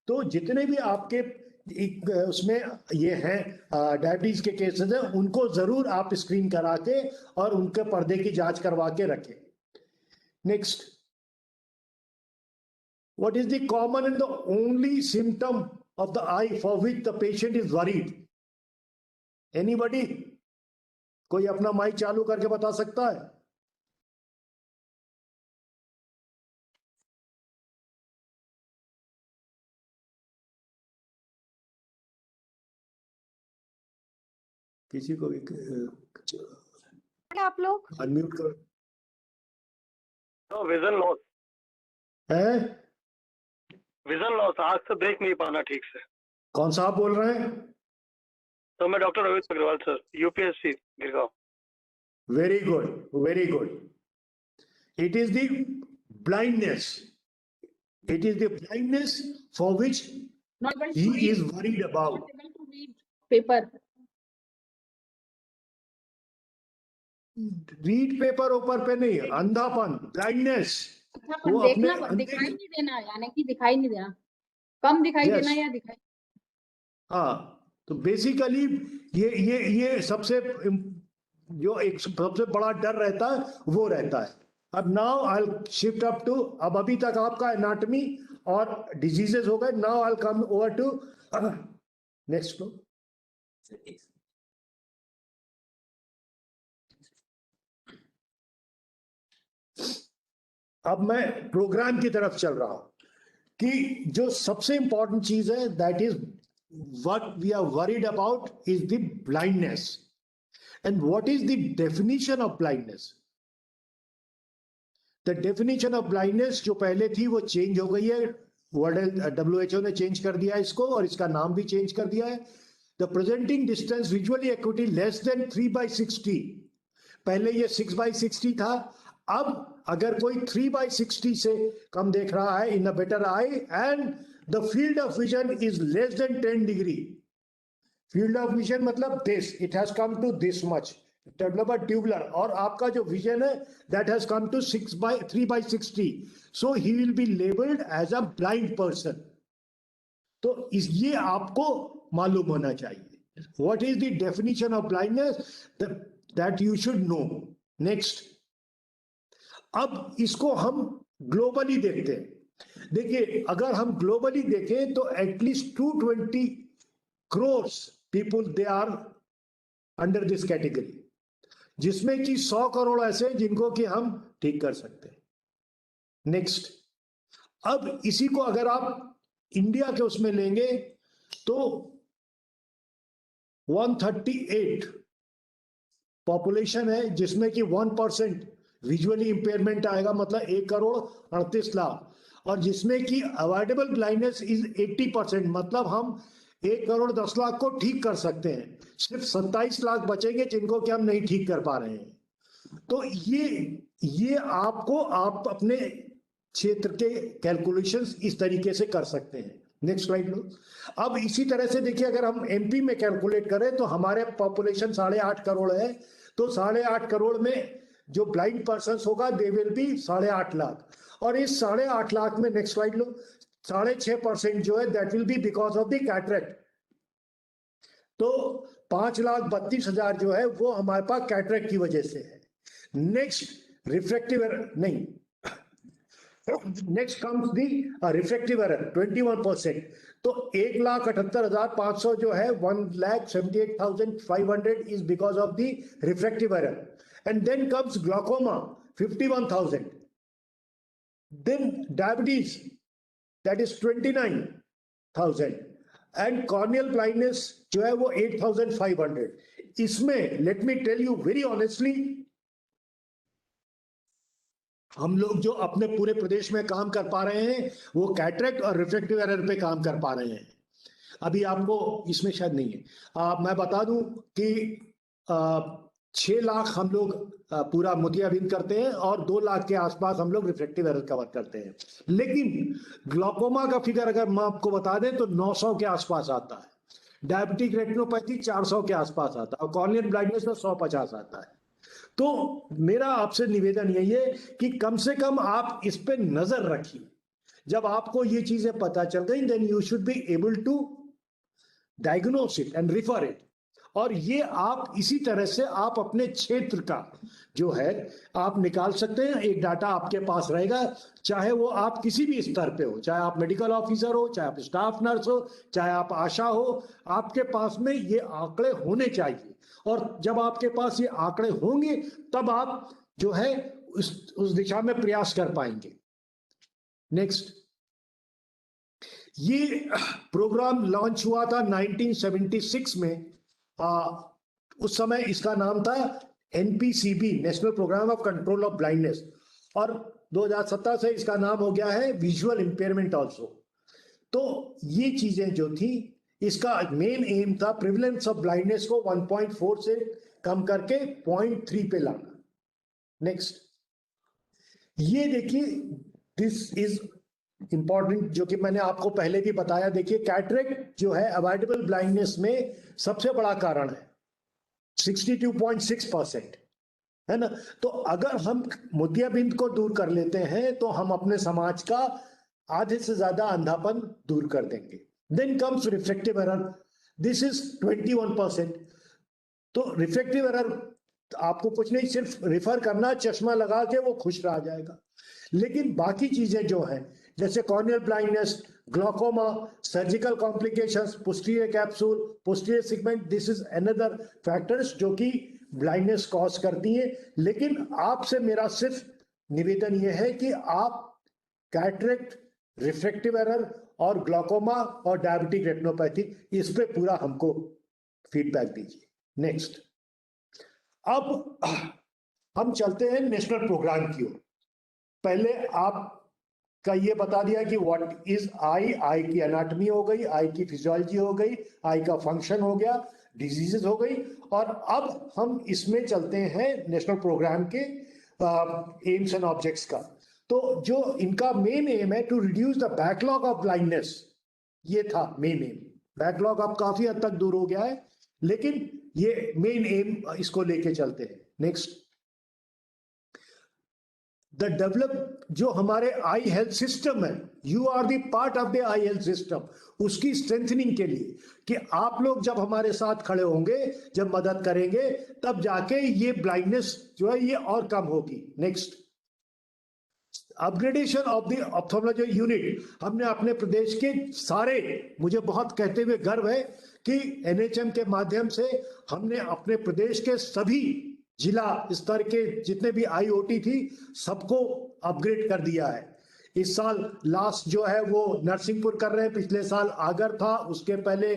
तो जितने भी आपके उसमें ये हैं डायबिटीज के केसेस हैं, उनको जरूर आप स्क्रीन करा के और उनके पर्दे की जांच करवा के रखें। Next, what is the common and the only symptom of the I for which the patient is worried? Anybody? कोई अपना माइक चालू करके बता सकता है? किसी को भी आप लोग अनम्यूट करो। विजन लॉस है? विजन लॉस, आंख से देख नहीं पाना ठीक से। कौन सा आप बोल रहे हैं? तो मैं doctor Rohit Agarwal sir, UPSC Girgaon. Very good, very good. It is the blindness, it is the blindness for which he is worried about. Paper read paper ऊपर पे नहीं, अंधापन, ब्लाइंडनेस। वो देखना, अपने दिखाई नहीं देना, यानी कि दिखाई नहीं देना, कम दिखाई देना या दिखाई। हाँ, तो बेसिकली ये सबसे जो एक सबसे बड़ा डर रहता है वो रहता है। अब now I will shift up to, अब अभी तक आपका एनाटॉमी और डिजीजेस हो गए, now I will come over to next flow. अब मैं प्रोग्राम की तरफ चल रहा हूं कि जो सबसे इंपॉर्टेंट चीज है, that is what we are worried about is the blindness. And what is the definition of blindness? The definition of blindness जो पहले थी वो चेंज हो गई है, वर्ल्ड WHO ने चेंज कर दिया है इसको, और इसका नाम भी चेंज कर दिया है। The presenting distance visually acuity less than 3/60। पहले ये 6/60 था, अब अगर कोई 3/60 से कम देख रहा है in a better eye, and the field of vision is less than 10 degree. Field of vision मतलब this, it has come to this much, developer tubular, और आपका जो विजन है that has come to 3/60, so he will be labelled as a blind person. तो ये आपको मालूम होना चाहिए, what is the definition of blindness, that you should know. Next, अब इसको हम ग्लोबली देखते हैं। देखिए, अगर हम ग्लोबली देखें तो at least 220 crores people they are under this category, जिसमें कि 100 करोड़ ऐसे जिनको कि हम ठीक कर सकते हैं। नेक्स्ट, अब इसी को अगर आप इंडिया के उसमें लेंगे तो 138 पॉपुलेशन है, जिसमें कि 1% विजुअली इंपेयरमेंट आएगा, मतलब 1,38,00,000, और जिसमें कि अवॉइडेबल ब्लाइंडनेस इज 80%, मतलब हम 1,10,00,000 को ठीक कर सकते हैं, सिर्फ 27 लाख बचेंगे जिनको कि हम नहीं ठीक कर पा रहे हैं। तो ये आपको आप अपने क्षेत्र के कैलकुलेशंस इस तरीके से कर सकते हैं। नेक्स्ट स्लाइड लो। अब इसी तरह से देखिए, अगर हम एमपी में कैलकुलेट करें तो हमारे पॉपुलेशन 8.5 करोड़ है, तो 8.5 करोड़ में जो ब्लाइंड पर्सन होगा दे विल बी 8.5 लाख, और इस 8.5 लाख में, नेक्स्ट स्लाइड लो, 6.5% जो है that will be because of the cataract. तो 5,32,000 जो है वो हमारे पास कैटरेक्ट की वजह से है। नेक्स्ट, रिफ्रैक्टिव एरर नहीं, next comes the refractive error 21%। तो 1,78,500 जो है 1,78,500 is because of the refractive error. And then comes glaucoma 51,000, then diabetes that is 29,000, and corneal blindness जो है वो 8,500। इसमें let me tell you very honestly, हम लोग जो अपने पूरे प्रदेश में काम कर पा रहे हैं वो कैटरेक्ट और रिफ्रैक्टिव एरर पे काम कर पा रहे हैं। अभी आपको इसमें शायद नहीं है, मैं बता दूं कि 6 लाख हम लोग पूरा मोतियाबिंद करते हैं और 2 लाख के आसपास हम लोग रिफ्रैक्टिव एरर कवर करते हैं। लेकिन ग्लाकोमा का फिगर अगर मैं आपको बता दें तो 900 के आसपास आता है, डायबिटिक रेटिनोपैथी 400 के आसपास आता है और कॉर्नियल ब्लाइंडनेस में 150 आता है। तो मेरा आपसे निवेदन यही है कि कम से कम आप इस पे नजर रखिए। जब आपको ये चीजें पता चल गई then you should be able to diagnose it and refer it. और ये आप इसी तरह से आप अपने क्षेत्र का जो है आप निकाल सकते हैं। एक डाटा आपके पास रहेगा, चाहे वो आप किसी भी स्तर पे हो, चाहे आप मेडिकल ऑफिसर हो, चाहे आप स्टाफ नर्स हो, चाहे आप आशा हो, आपके पास में ये आंकड़े होने चाहिए। और जब आपके पास ये आंकड़े होंगे तब आप जो है उस दिशा में प्रयास कर पाएंगे। नेक्स्ट, ये प्रोग्राम लॉन्च हुआ था 1976 में। उस समय इसका नाम था NPCB, national programme of control of blindness, और 2017 से इसका नाम हो गया है विजुअल इंपेयरमेंट ऑल्सो। तो ये चीजें जो थी, इसका मेन एम था प्रिविलेंस ऑफ ब्लाइंडनेस को 1.4 से कम करके 0.3 पे लाना। नेक्स्ट, ये देखिए, दिस इज इंपॉर्टेंट, जो कि मैंने आपको पहले भी बताया। देखिए, कैटरेक्ट जो है अवॉइडेबल ब्लाइंडनेस में सबसे बड़ा कारण है, 62.6%, है ना। तो अगर हम मोतियाबिंद को दूर कर लेते हैं तो हम अपने समाज का आधे से ज्यादा अंधापन दूर कर देंगे। Then comes refractive error, this is 21%। तो रिफ्रैक्टिव एरर आपको कुछ नहीं, सिर्फ रिफर करना, चश्मा लगा के वो खुश रह जाएगा। लेकिन बाकी चीजें जो हैं, जैसे corneal blindness, glaucoma, surgical complications, posterior capsule, posterior segment, this is another factors जो कि ब्लाइंडनेस कॉज करती है। लेकिन आपसे मेरा सिर्फ निवेदन यह है कि आप कैटरेक्ट, रिफ्रैक्टिव एरर और ग्लाकोमा और डायबिटिक रेटिनोपैथी, इस पे पूरा हमको फीडबैक दीजिए। नेक्स्ट, अब हम चलते हैं नेशनल प्रोग्राम की ओर। पहले आपका ये बता दिया कि व्हाट इज आई की एनाटॉमी हो गई, आई की फिजियोलॉजी हो गई, आई का फंक्शन हो गया, डिजीजेस हो गई, और अब हम इसमें चलते हैं नेशनल प्रोग्राम के एम्स एंड ऑब्जेक्ट्स का। तो जो इनका मेन एम है to reduce the backlog of blindness, ये था मेन एम। बैकलॉग अब काफी हद तक दूर हो गया है, लेकिन ये मेन एम इसको लेके चलते हैं। नेक्स्ट, द डेवलप जो हमारे आई हेल्थ सिस्टम है, you are the part of the eye health system, उसकी स्ट्रेंथनिंग के लिए कि आप लोग जब हमारे साथ खड़े होंगे, जब मदद करेंगे, तब जाके ये ब्लाइंडनेस जो है ये और कम होगी। Next, upgradation of the ophthalmology unit. हमने अपने प्रदेश के सारे, मुझे बहुत कहते हुए गर्व है कि NHM के माध्यम से हमने अपने प्रदेश के सभी जिला स्तर के जितने भी IOT थी सबको अपग्रेड कर दिया है। इस साल लास्ट जो है वो नरसिंहपुर कर रहे हैं, पिछले साल आगर था, उसके पहले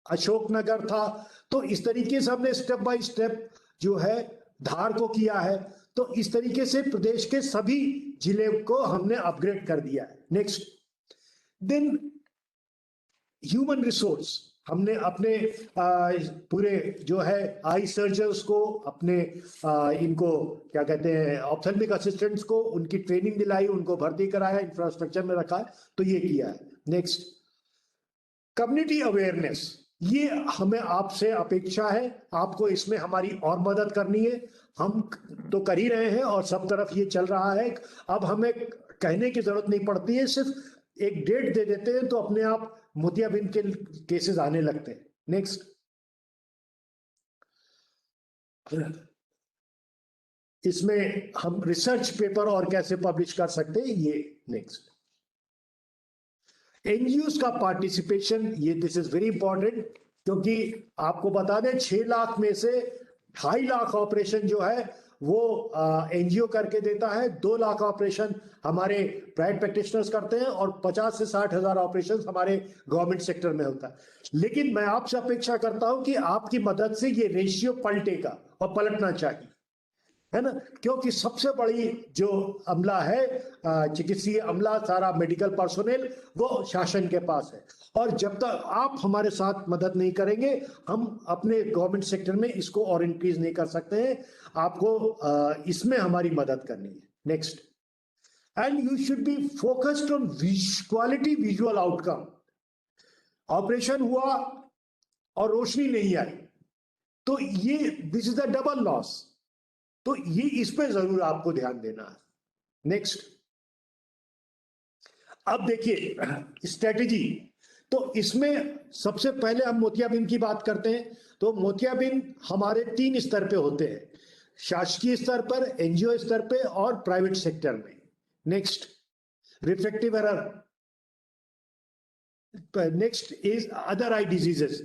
अशोकनगर था। तो इस तरीके से हमने स्टेप बाय स्टेप जो है धार को किया है। तो इस तरीके से प्रदेश के सभी जिले को हमने अपग्रेड कर दिया है। नेक्स्ट, देन ह्यूमन रिसोर्स, हमने अपने पूरे जो है आई सर्जन्स को, अपने इनको क्या कहते हैं ऑप्थेल्मिक असिस्टेंट्स को, उनकी ट्रेनिंग दिलाई, उनको भर्ती कराया, इंफ्रास्ट्रक्चर में रखा है, तो ये किया है। नेक्स्ट, कम्युनिटी अवेयरनेस, ये हमें आपसे अपेक्षा है, आपको इसमें हमारी और मदद करनी है। हम तो कर ही रहे हैं और सब तरफ ये चल रहा है। अब हमें कहने की जरूरत नहीं पड़ती है, सिर्फ एक डेट दे देते हैं तो अपने आप मोतियाबिंद के केसेस आने लगते हैं। नेक्स्ट, इसमें हम रिसर्च पेपर और कैसे पब्लिश कर सकते हैं, ये नेक्स्ट। एनजीओस का पार्टिसिपेशन, ये दिस इज वेरी इंपॉर्टेंट, क्योंकि आपको बता दें 6 लाख में से 2.5 लाख ऑपरेशन जो है वो एनजीओ करके देता है। 2 लाख ऑपरेशन हमारे प्राइवेट प्रैक्टिशनर्स करते हैं और 50 से 60 हजार ऑपरेशन हमारे गवर्नमेंट सेक्टर में होता है। लेकिन मैं आपसे अपेक्षा करता हूं कि आपकी मदद से ये रेशियो पलटेगा और पलटना चाहिए, है ना, क्योंकि सबसे बड़ी जो अमला है, चिकित्सीय अमला, सारा मेडिकल पर्सोनेल, वो शासन के पास है। और जब तक आप हमारे साथ मदद नहीं करेंगे, हम अपने गवर्नमेंट सेक्टर में इसको और इंक्रीज नहीं कर सकते हैं। आपको इसमें हमारी मदद करनी है। Next, and you should be focused on quality visual outcome. Operation हुआ और रोशनी नहीं आई, तो ये this is the double loss, तो ये इस पे जरूर आपको ध्यान देना है। नेक्स्ट, अब देखिए स्ट्रेटेजी, तो इसमें सबसे पहले हम मोतियाबिंद की बात करते हैं। तो मोतियाबिंद हमारे 3 स्तर पे होते हैं, शासकीय स्तर पर, एनजीओ स्तर पे और प्राइवेट सेक्टर में। Next, refractive error. Next is other eye diseases.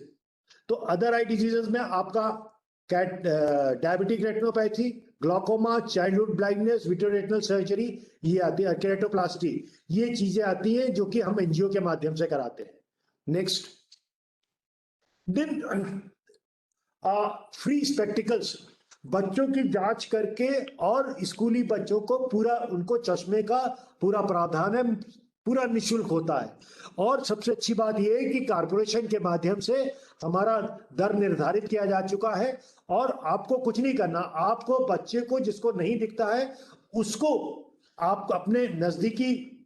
तो अदर आई डिजीजेस में आपका diabetic retinopathy, glaucoma, childhood blindness, vitreoretinal surgery, ये आती है, केरेटोप्लास्टी, ये चीजें आती हैं जो कि हम एनजीओ के माध्यम से कराते हैं। नेक्स्ट, देन फ्री स्पेक्टिकल्स, बच्चों की जांच करके, और स्कूली बच्चों को पूरा, उनको चश्मे का पूरा प्रावधान है, पूरा निःशुल्क होता है। और सबसे अच्छी बात यह है कि कारपोरेशन के माध्यम से हमारा दर निर्धारित किया जा चुका है, और आपको कुछ नहीं करना, आपको बच्चे को जिसको नहीं दिखता है उसको आप अपने नजदीकी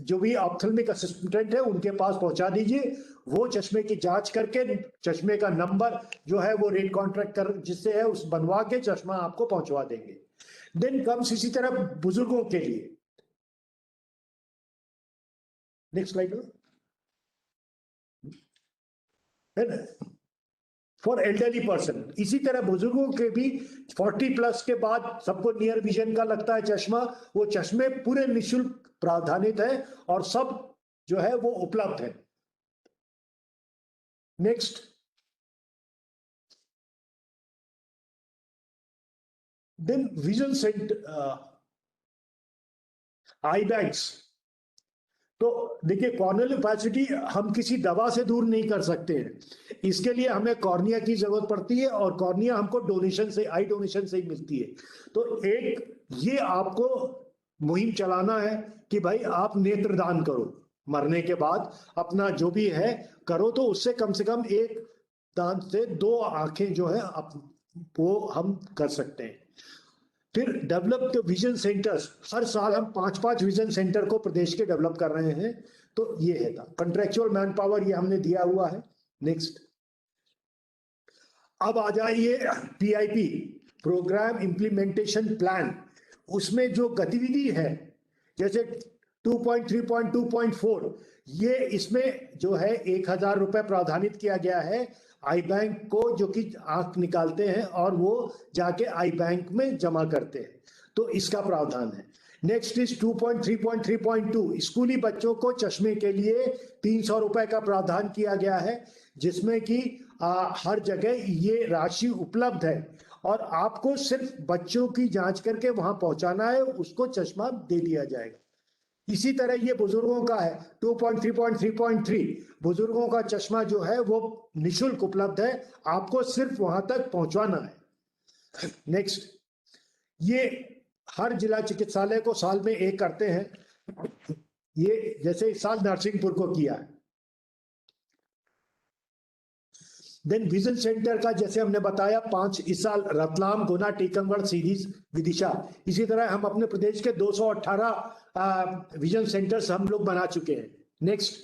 जो भी ऑप्थेल्मिक असिस्टेंट है उनके पास पहुंचा दीजिए। वो चश्मे की जांच करके चश्मे का नंबर जो है वो रेट कॉन्ट्रैक्ट कर जिससे है उस बनवा के चश्मा आपको पहुंचवा देंगे। देन कम्स इसी तरह बुजुर्गों के लिए। नेक्स्ट स्लाइड है ना, फॉर एल्डरली पर्सन। इसी तरह बुजुर्गों के भी 40 प्लस के बाद सबको नियर विजन का लगता है चश्मा, वो चश्मे पूरे निःशुल्क प्रावधानित है और सब जो है वो उपलब्ध है। नेक्स्ट, देन विजन सेंटर, आई बैंक्स। तो देखिए, कॉर्नियल ओपेसिटी हम किसी दवा से दूर नहीं कर सकते हैं, इसके लिए हमें कॉर्निया की जरूरत पड़ती है, और कॉर्निया हमको डोनेशन से, आई डोनेशन से ही मिलती है। तो एक ये आपको मुहिम चलाना है कि भाई आप नेत्रदान करो, मरने के बाद अपना जो भी है करो, तो उससे कम से कम एक दान से 2 आंखें जो है वो हम कर सकते हैं। फिर डेवलप द विजन सेंटर्स, हर साल हम 5-5 विजन सेंटर को प्रदेश के डेवलप कर रहे हैं। तो ये है था कंट्रेक्चुअल मैन पावर, ये हमने दिया हुआ है। नेक्स्ट, अब आ जाइए पीआईपी, प्रोग्राम इम्प्लीमेंटेशन प्लान। उसमें जो गतिविधि है जैसे 2.3.2.4, ये इसमें जो है 1000 रुपए प्रावधानित किया गया है आई बैंक को, जो कि आंख निकालते हैं और वो जाके आई बैंक में जमा करते हैं, तो इसका प्रावधान है। नेक्स्ट इज 2.3.3.2, स्कूली बच्चों को चश्मे के लिए 300 रुपए का प्रावधान किया गया है, जिसमें कि हर जगह ये राशि उपलब्ध है, और आपको सिर्फ बच्चों की जांच करके वहां पहुंचाना है, उसको चश्मा दे दिया जाएगा। इसी तरह ये बुजुर्गों का है 2.3.3.3, बुजुर्गों का चश्मा जो है वो निःशुल्क उपलब्ध है, आपको सिर्फ वहां तक पहुंचवाना है। नेक्स्ट, ये हर जिला चिकित्सालय को साल में एक करते हैं, ये जैसे इस साल नरसिंहपुर को किया है। देन विजन सेंटर का जैसे हमने बताया 5 इस साल रतलाम, गुना, टीकमगढ़, सीधी, विदिशा। इसी तरह हम अपने प्रदेश के 218 विजन सेंटर्स हम लोग बना चुके हैं। नेक्स्ट,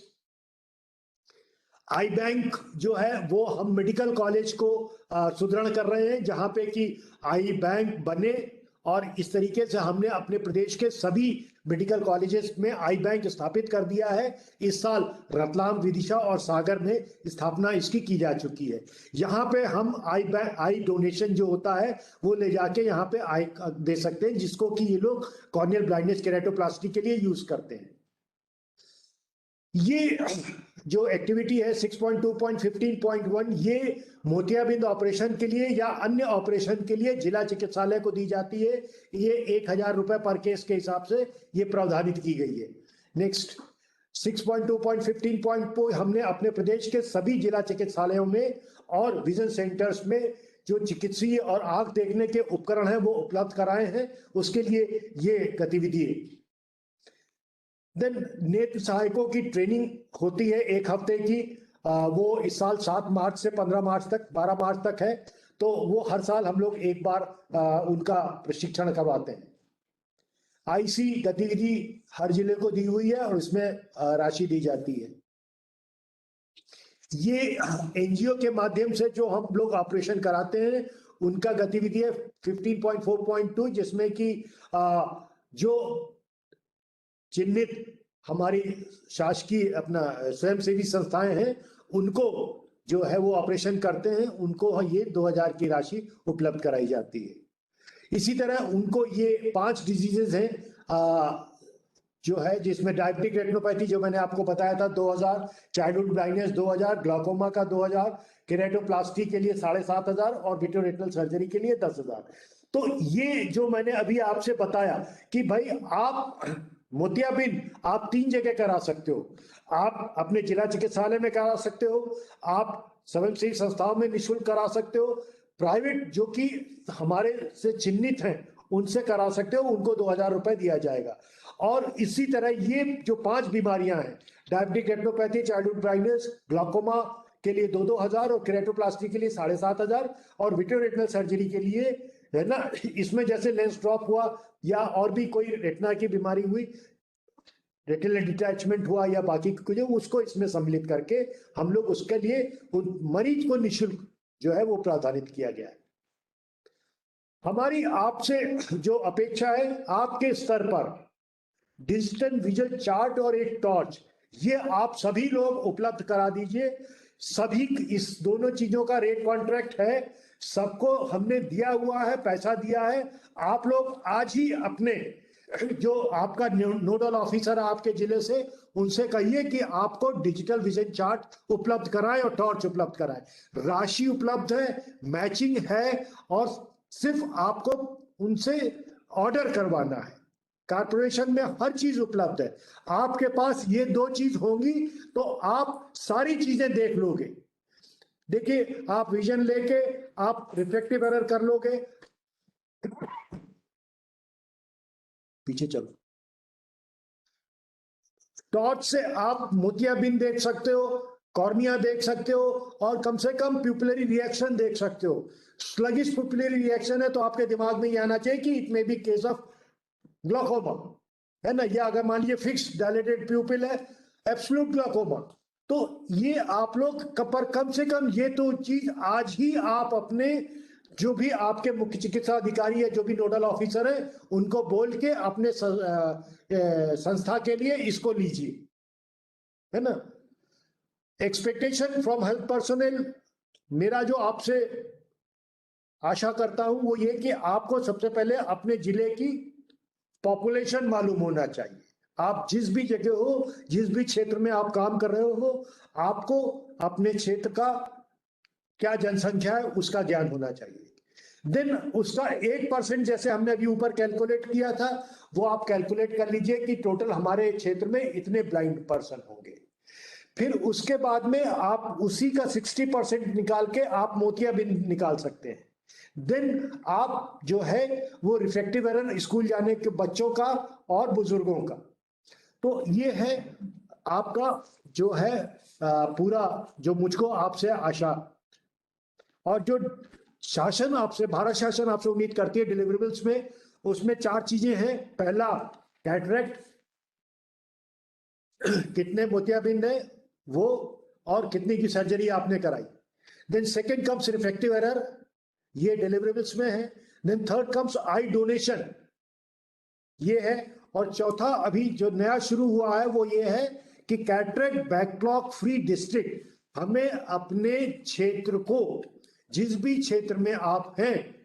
आई बैंक जो है वो हम मेडिकल कॉलेज को सुदृढ़ कर रहे हैं, जहां पे कि आई बैंक बने, और इस तरीके से हमने अपने प्रदेश के सभी मेडिकल कॉलेजेस में आई बैंक स्थापित कर दिया है। इस साल रतलाम, विदिशा और सागर में स्थापना इसकी की जा चुकी है। यहाँ पे हम आई डोनेशन जो होता है वो ले जाके यहाँ पे आई दे सकते हैं, जिसको कि ये लोग कॉर्नियल ब्लाइंडनेस, केरेटोप्लास्टी के लिए यूज करते हैं। ये जो एक्टिविटी है 6.2.15.1 ये मोतियाबिंद ऑपरेशन के लिए या अन्य ऑपरेशन के लिए जिला चिकित्सालय को दी जाती है। ये 1000 रुपए पर केस के हिसाब से ये प्रावधानित की गई है। नेक्स्ट 6.2.15.4 हमने अपने प्रदेश के सभी जिला चिकित्सालयों में और विजन सेंटर्स में जो चिकित्सीय और आंख देखने के उपकरण हैं वो उपलब्ध कराए हैं, उसके लिए ये गतिविधि है। देन नेत्र सहायकों की ट्रेनिंग होती है 1 हफ्ते की, वो इस साल 7 मार्च से 15 मार्च तक 12 मार्च तक है, तो वो हर साल हम लोग एक बार उनका प्रशिक्षण करवाते हैं। आईसी गतिविधि हर जिले को दी हुई है और इसमें राशि दी जाती है। ये एनजीओ के माध्यम से जो हम लोग ऑपरेशन कराते हैं उनका गतिविधि है 15.4.2, जिसमें कि जो चिन्हित हमारी शासकीय अपना स्वयंसेवी संस्थाएं हैं उनको जो है वो ऑपरेशन करते हैं, उनको ये 2000 की राशि उपलब्ध कराई जाती है। इसी तरह उनको ये 5 डिजीजेज हैं जो है, जिसमें डायबिटिक रेटिनोपैथी जो मैंने आपको बताया था 2000, चाइल्डहुड ब्लाइंडनेस 2000, ग्लाकोमा का 2000, केरेटोप्लास्टी के लिए 7500 और विट्रोरेटिनल सर्जरी के लिए 10,000। तो ये जो मैंने अभी आपसे बताया कि भाई आप मोतियाबिंद आप 3 जगह करा सकते हो। आप अपने जिला चिकित्सालय में करा सकते हो, आप स्वयंसेवी संस्थाओं में निःशुल्क करा सकते हो, प्राइवेट जो कि हमारे से चिन्हित हैं उनसे करा सकते हो, उनको 2000 रुपए दिया जाएगा। और इसी तरह ये जो 5 बीमारियां हैं, diabetic retinopathy, childhood blindness, glaucoma के लिए 2,000 और केरेटोप्लास्टी के लिए 7,500 और विट्रोरेटिनल सर्जरी के लिए, है ना, इसमें जैसे लेंस ड्रॉप हुआ या और भी कोई रेटिना की बीमारी हुई, रेटिनल डिटैचमेंट हुआ या बाकी कुछ, उसको इसमें सम्मिलित करके हम लोग उसके लिए उन मरीज को निःशुल्क जो है वो प्रावधानित किया गया है। हमारी आपसे जो अपेक्षा है, आपके स्तर पर डिजिटल विजन चार्ट और एक टॉर्च ये आप सभी लोग उपलब्ध करा दीजिए। सभी इस दोनों चीजों का रेट कॉन्ट्रैक्ट है, सबको हमने दिया हुआ है, पैसा दिया है। आप लोग आज ही अपने जो आपका नोडल ऑफिसर है आपके जिले से, उनसे कहिए कि आपको डिजिटल विजन चार्ट उपलब्ध कराएं और टॉर्च उपलब्ध कराएं। राशि उपलब्ध है, मैचिंग है और सिर्फ आपको उनसे ऑर्डर करवाना है। कारपोरेशन में हर चीज उपलब्ध है। आपके पास ये 2 चीज होंगी तो आप सारी चीजें देख लोगे। देखिए, आप विजन लेके आप रिफ्लेक्टिव एरर कर लोगे, पीछे चलो, टॉर्च से आप मोतियाबिंद देख सकते हो, कॉर्निया देख सकते हो और कम से कम प्यूपिलरी रिएक्शन देख सकते हो। स्लगिश प्यूपिलरी रिएक्शन है तो आपके दिमाग में ये आना चाहिए कि it may be case of glaucoma, है ना, या अगर मान लीजिए फिक्स्ड डायलेटेड प्यूपिल है, एब्सोल्यूट ग्लाकोमा। तो ये आप लोग पर कम से कम ये तो चीज आज ही आप अपने जो भी आपके मुख्य चिकित्सा अधिकारी है, जो भी नोडल ऑफिसर है, उनको बोल के अपने संस्था के लिए इसको लीजिए, है ना। एक्सपेक्टेशन फ्रॉम हेल्थ पर्सनल, मेरा जो आपसे आशा करता हूं वो ये कि आपको सबसे पहले अपने जिले की पॉपुलेशन मालूम होना चाहिए। आप जिस भी जगह हो, जिस भी क्षेत्र में आप काम कर रहे हो, आपको अपने क्षेत्र का क्या जनसंख्या है उसका ज्ञान होना चाहिए। देन उसका 1% जैसे हमने अभी ऊपर कैलकुलेट किया था, वो आप कैलकुलेट कर लीजिए कि टोटल हमारे क्षेत्र में इतने ब्लाइंड पर्सन होंगे। फिर उसके बाद में आप उसी का 60% निकाल के आप मोतियाबिंद निकाल सकते हैं। देन आप जो है वो रिफ्लेक्टिव एरर स्कूल जाने के बच्चों का और बुजुर्गों का। तो ये है आपका जो है पूरा जो मुझको आपसे आशा और जो शासन आपसे, भारत शासन आपसे उम्मीद करती है डिलीवरेबल्स में, उसमें 4 चीजें हैं। पहला, कैटरेक्ट कितने मोतियाबिंद है वो और कितनी की सर्जरी आपने कराई। Then second comes reflective error, ये डिलीवरेबल्स में है। Then third comes eye donation, ये है। और चौथा अभी जो नया शुरू हुआ है वो ये है कि कैटरेक्ट बैकलॉग फ्री डिस्ट्रिक्ट, हमें अपने क्षेत्र को, जिस भी क्षेत्र में आप हैं,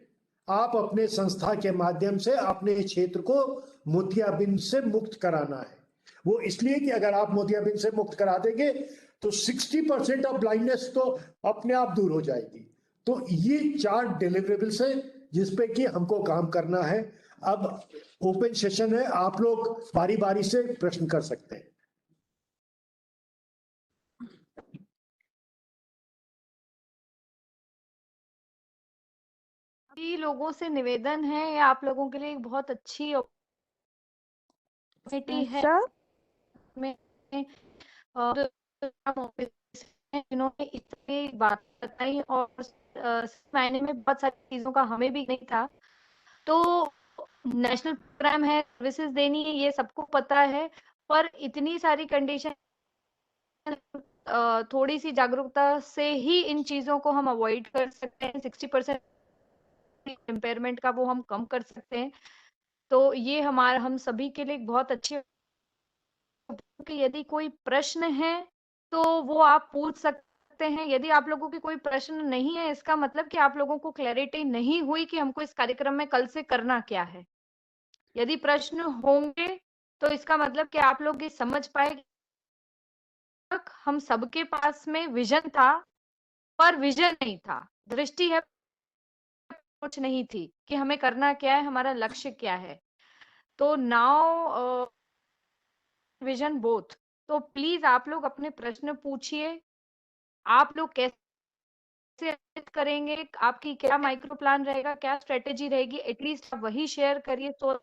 आप अपने संस्था के माध्यम से अपने क्षेत्र को मोतियाबिंद से मुक्त कराना है। वो इसलिए कि अगर आप मोतियाबिंद से मुक्त करा देंगे तो 60% ऑफ ब्लाइंडनेस तो अपने आप दूर हो जाएगी। तो ये 4 डिलीवरेबल्स है जिसपे कि हमको काम करना है। अब ओपन सेशन है, आप लोग बारी बारी से प्रश्न कर सकते हैं। सभी लोगों से निवेदन है, ये आप लोगों के लिए एक बहुत अच्छी अपॉर्चुनिटी है सर में ऑफिस हैं जिन्होंने इतनी बात बताई और मायने में बहुत सारी चीजों का हमें भी नहीं था। तो नेशनल प्रोग्राम है, सर्विसेज देनी है, ये सबको पता है, पर इतनी सारी कंडीशन थोड़ी सी जागरूकता से ही इन चीजों को हम अवॉइड कर सकते हैं। 60% इम्पेयरमेंट का वो हम कम कर सकते हैं। तो ये हम सभी के लिए एक बहुत अच्छी कि यदि कोई प्रश्न है तो वो आप पूछ सकते हैं। यदि आप लोगों की कोई प्रश्न नहीं है, इसका मतलब कि आप लोगों को क्लैरिटी नहीं हुई कि हमको इस कार्यक्रम में कल से करना क्या है। यदि प्रश्न होंगे तो इसका मतलब कि आप लोग ये समझ पाए हम सबके पास में विजन था, पर विजन नहीं था, दृष्टि है कुछ नहीं थी कि हमें करना क्या है, हमारा लक्ष्य क्या है। तो नाउ विजन बोथ। तो प्लीज आप लोग अपने प्रश्न पूछिए। आप लोग कैसे करेंगे, आपकी क्या माइक्रो प्लान रहेगा, क्या स्ट्रेटेजी रहेगी, एटलीस्ट आप वही शेयर करिए तो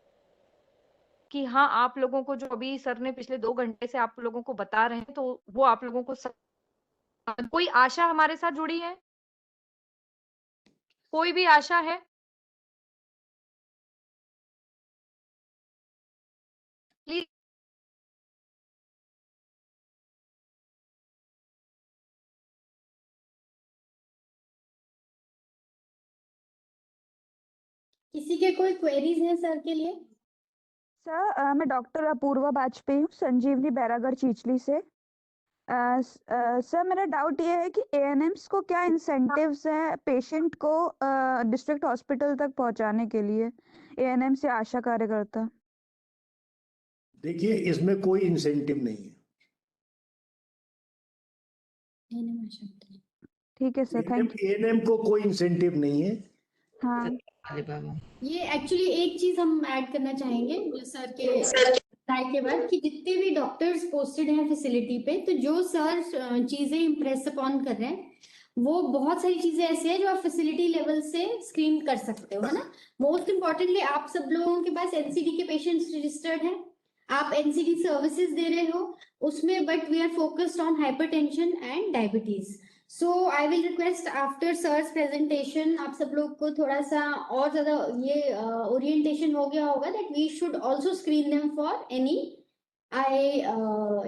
कि हाँ, आप लोगों को जो अभी सर ने पिछले 2 घंटे से आप लोगों को बता रहे हैं तो वो आप लोगों को कोई आशा हमारे साथ जुड़ी है? कोई भी आशा है? प्लीज किसी के कोई क्वेरीज हैं सर के लिए? सर मैं डॉक्टर अपूर्वा बाजपेयी हूँ, संजीवनी बैरागढ़ चीचली से। सर मेरा डाउट ये है कि एएनएम्स को क्या इंसेंटिव्स हैं पेशेंट को डिस्ट्रिक्ट हॉस्पिटल तक पहुंचाने के लिए, एएनएम्स या आशा कार्यकर्ता? देखिए, इसमें कोई इंसेंटिव नहीं है। ठीक है सर, थैंक यू। एएनएम को कोई इंसेंटिव नहीं है। हाँ, ये एक्चुअली एक चीज हम ऐड करना चाहेंगे जो सर के राय के बाद, कि जितने भी डॉक्टर्स पोस्टेड हैं फैसिलिटी पे, तो जो सर चीजें इम्प्रेस अपॉन कर रहे हैं वो बहुत सारी चीजें ऐसी हैं जो आप फैसिलिटी लेवल से स्क्रीन कर सकते हो, है ना। मोस्ट इम्पोर्टेंटली आप सब लोगों के पास एनसीडी के पेशेंट्स रजिस्टर्ड हैं, आप एनसीडी सर्विसेज दे रहे हो उसमें, but we are focused on hypertension and diabetes. So I will request after sir's presentation आप सब लोग को थोड़ा सा और ज्यादा ये ओरिएंटेशन हो गया होगा that we should also screen them for any AI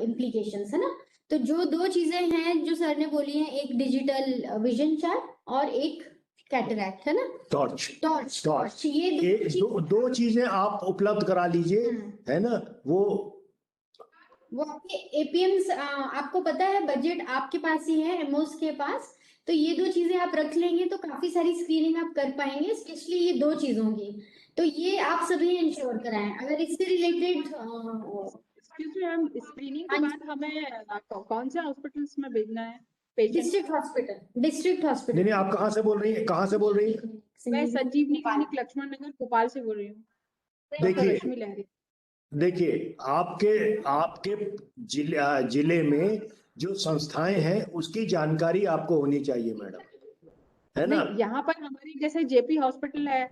implications, है ना। तो जो 2 चीजें हैं जो सर ने बोली हैं, एक डिजिटल विजन चार्ट और एक कैटरैक्ट, है ना, टॉर्च, ये दो चीजें आप उपलब्ध करा लीजिए, है ना। वो आपके एपीएम्स आपको पता है, बजट आपके पास ही है, एमओस के पास, तो ये 2 चीजें आप रख लेंगे तो काफी सारी स्क्रीनिंग आप कर पाएंगे, स्पेशली ये 2 चीजों की। तो ये आप सभी इंश्योर कराएं। अगर इससे रिलेटेड स्क्रीनिंग के बाद हमें कौन से हॉस्पिटल्स में भेजना है? District hospital. नहीं, आप कहाँ से बोल रही हैं? कहाँ से बोल रही हैं? मैं संजीवनी क्लिनिक लक्ष्मण नगर भोपाल से बोल रही हूँ। देखिए आपके जिले में जो संस्थाएं हैं उसकी जानकारी आपको होनी चाहिए मैडम, है ना। यहाँ पर हमारी जैसे जेपी हॉस्पिटल है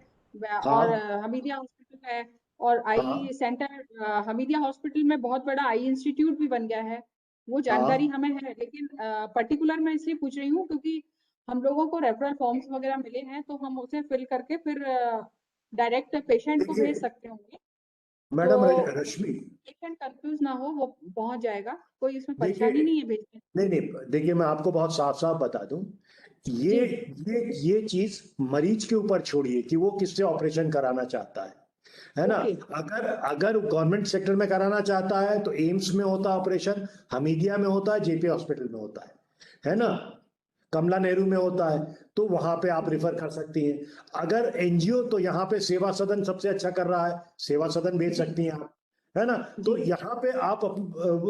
और हमीदिया हॉस्पिटल है और आई सेंटर, हमीदिया हॉस्पिटल में बहुत बड़ा आई इंस्टीट्यूट भी बन गया है, वो जानकारी हमें है। लेकिन पर्टिकुलर मैं इसलिए पूछ रही हूँ क्योंकि हम लोगों को रेफरल फॉर्म्स वगैरह मिले हैं तो हम उसे फिल करके फिर डायरेक्ट पेशेंट को भेज सकते होंगे। मैडम तो रश्मि, पेशेंट कंफ्यूज ना हो, वो पहुंच जाएगा, कोई इसमें परेशानी नहीं है भेजने। नहीं, देखिए मैं आपको बहुत साफ साफ बता दूं, ये चीज मरीज के ऊपर छोड़िए कि वो किससे ऑपरेशन कराना चाहता है ना। अगर गवर्नमेंट सेक्टर में कराना चाहता है तो एम्स में होता है ऑपरेशन, हमीदिया में होता है, जेपी हॉस्पिटल में होता है ना, कमला नेहरू में होता है, तो वहां पे आप रिफर कर सकती हैं। अगर एनजीओ तो यहाँ पे सेवा सदन सबसे अच्छा कर रहा है, सेवा सदन भेज सकती हैं आप, है ना। तो यहाँ पे आप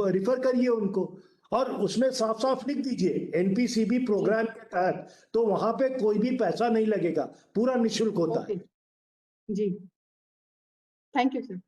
रिफर करिए उनको। और उसमें साफ साफ लिख दीजिए एनपीसीबी प्रोग्राम के तहत, तो वहां पे कोई भी पैसा नहीं लगेगा, पूरा निःशुल्क होता है। जी, थैंक यू सर।